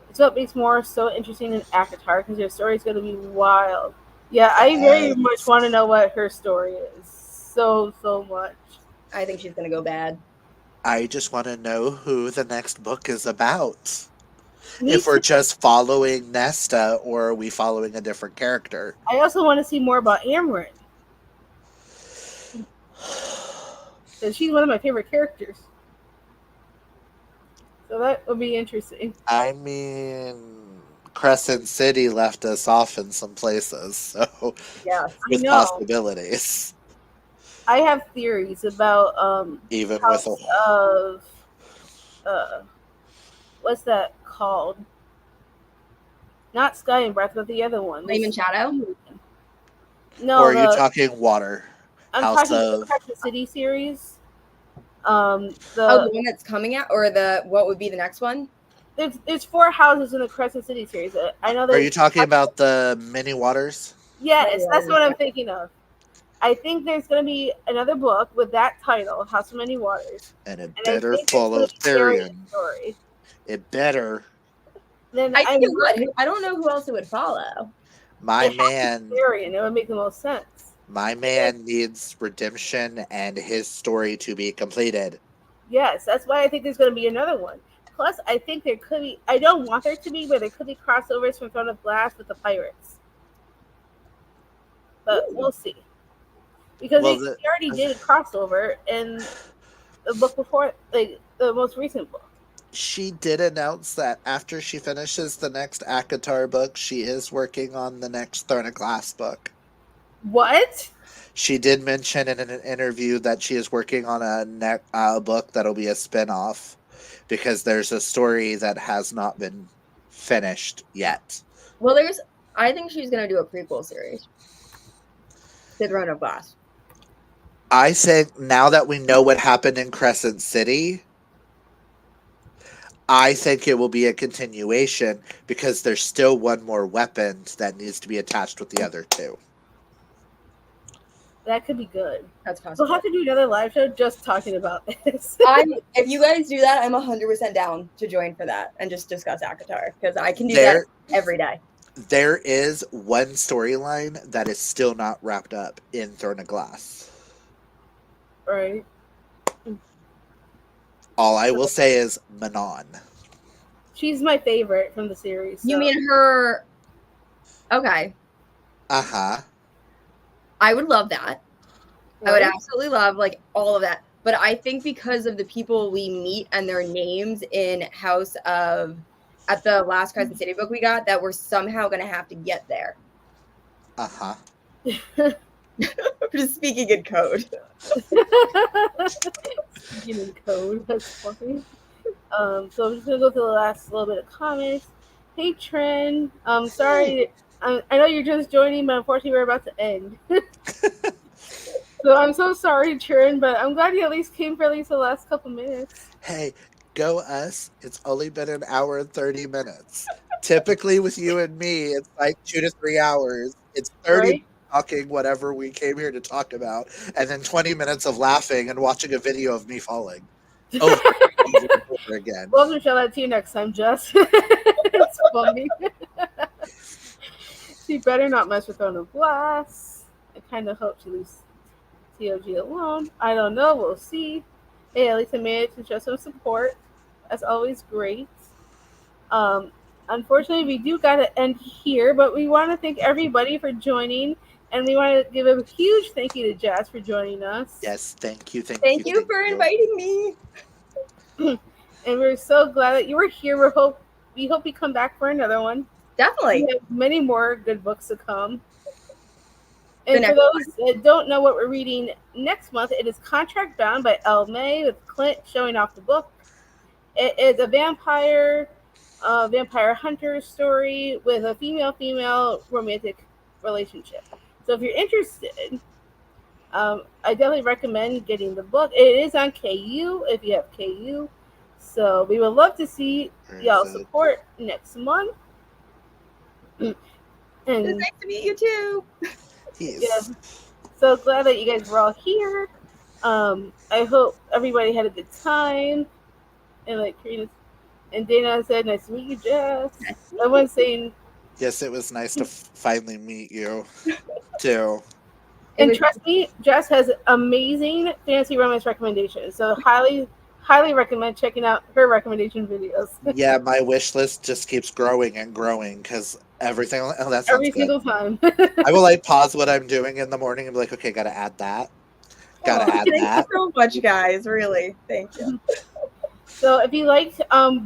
It's what makes more so interesting than ACOTAR because your story is going to be wild. Yeah, I very much want to know what her story is. So much. I think she's going to go bad. I just want to know who the next book is about. Me If we're too. just following Nesta or are we following a different character. I also want to see more about Amryn. Because she's one of my favorite characters. So that would be interesting. I mean, Crescent City left us off in some places, so Yes. I with know. possibilities. I have theories about Even with a House of uh what's that called? Not Sky and Breath, but the other one. Flame and Shadow? No, or are you the talking Water? I'm House talking the of Crescent City series. Oh, The the one that's coming out, or what would be the next one? there's four houses in the Crescent City series. I know Are you there's talking about the Many Waters? yes, that's what I'm Yeah. thinking of. I think there's going to be another book with that title, House of Many Waters, And it and I better think there's follow going to be Tyrion's Tyrion. story. It better. Then I think I'm it would. I don't know who else it would follow. My it has to be man Tyrion. It would make the most sense. My man needs redemption and his story to be completed. Yes, that's why I think there's going to be another one. Plus, I think there could be. I don't want there to be, but there could be crossovers from Throne of Glass with the pirates. But Ooh. we'll see. Because Well, they already did a crossover in the book before, like the most recent book. she did announce that after she finishes the next Akatar book, she is working on the next Throne of Glass book. What? She did mention in an interview that she is working on a book that'll be a spin-off because there's a story that has not been finished yet. Well, I think she's gonna do a prequel series to Throne of Glass. I think now that we know what happened in Crescent City, I think it will be a continuation because there's still one more weapon that needs to be attached with the other two. That could be good. That's We'll possible. have to do another live show just talking about this. If you guys do that, I'm 100% down to join for that and just discuss Akatar because I can do that every day. There is one storyline that is still not wrapped up in Throne of Glass. Right. All I will say is Manon. She's my favorite from the series. So. You mean her? Okay. Uh-huh. I would love that. Right? I would absolutely love like all of that. But I think because of the people we meet and their names in House of at the last Crescent City book we got, that we're somehow gonna have to get there. Uh-huh. Just speaking in code. Speaking in code, that's funny. So I'm just gonna go through the last little bit of comments. Hey Tren, sorry, I know you're just joining, but unfortunately we're about to end. So I'm so sorry, Tren, but I'm glad you at least came for at least the last couple minutes. Hey, go us. It's only been an hour and 30 minutes. Typically with you and me, it's like 2 to 3 hours. It's 30 Right? talking whatever we came here to talk about, and then 20 minutes of laughing and watching a video of me falling. Over and over again. We'll have to show that to you next time, Jess. It's funny. She better not mess with Throne of Glass. I kind of hope she leaves TOG alone. I don't know. We'll see. Hey, at least I managed to show some support. That's always great. Unfortunately, we do got to end here, but we want to thank everybody for joining, and we want to give a huge thank you to Jess for joining us. Yes, thank you. Thank you for inviting me. And we're so glad that you were here. We hope you come back for another one. Definitely. We have many more good books to come. And for those that don't know what we're reading next month, it is Contract Bound by Elle May with Clint showing off the book. It is a vampire hunter story with a female romantic relationship. So if you're interested, I definitely recommend getting the book. It is on KU if you have KU. So we would love to see y'all support next month. And it's nice to meet you too. Yes. Yeah. So glad that you guys were all here. I hope everybody had a good time. And like Karina and Dana said, nice to meet you, Jess. Everyone's saying yes, it was nice to finally meet you too. And trust me, Jess has amazing fantasy romance recommendations. So highly recommend checking out her recommendation videos. Yeah, my wish list just keeps growing and growing because everything. Oh, that sounds every good. single time. I will like pause what I'm doing in the morning and be like, okay, gotta add that. Gotta add Thank you that. so much, guys. Really, thank you. So if you liked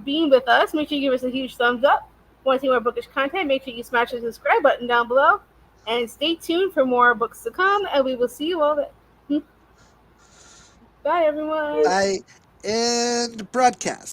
being with us, make sure you give us a huge thumbs up. Want to see more bookish content? Make sure you smash the subscribe button down below. And stay tuned for more books to come. And we will see you all then. Bye, everyone. I end broadcast.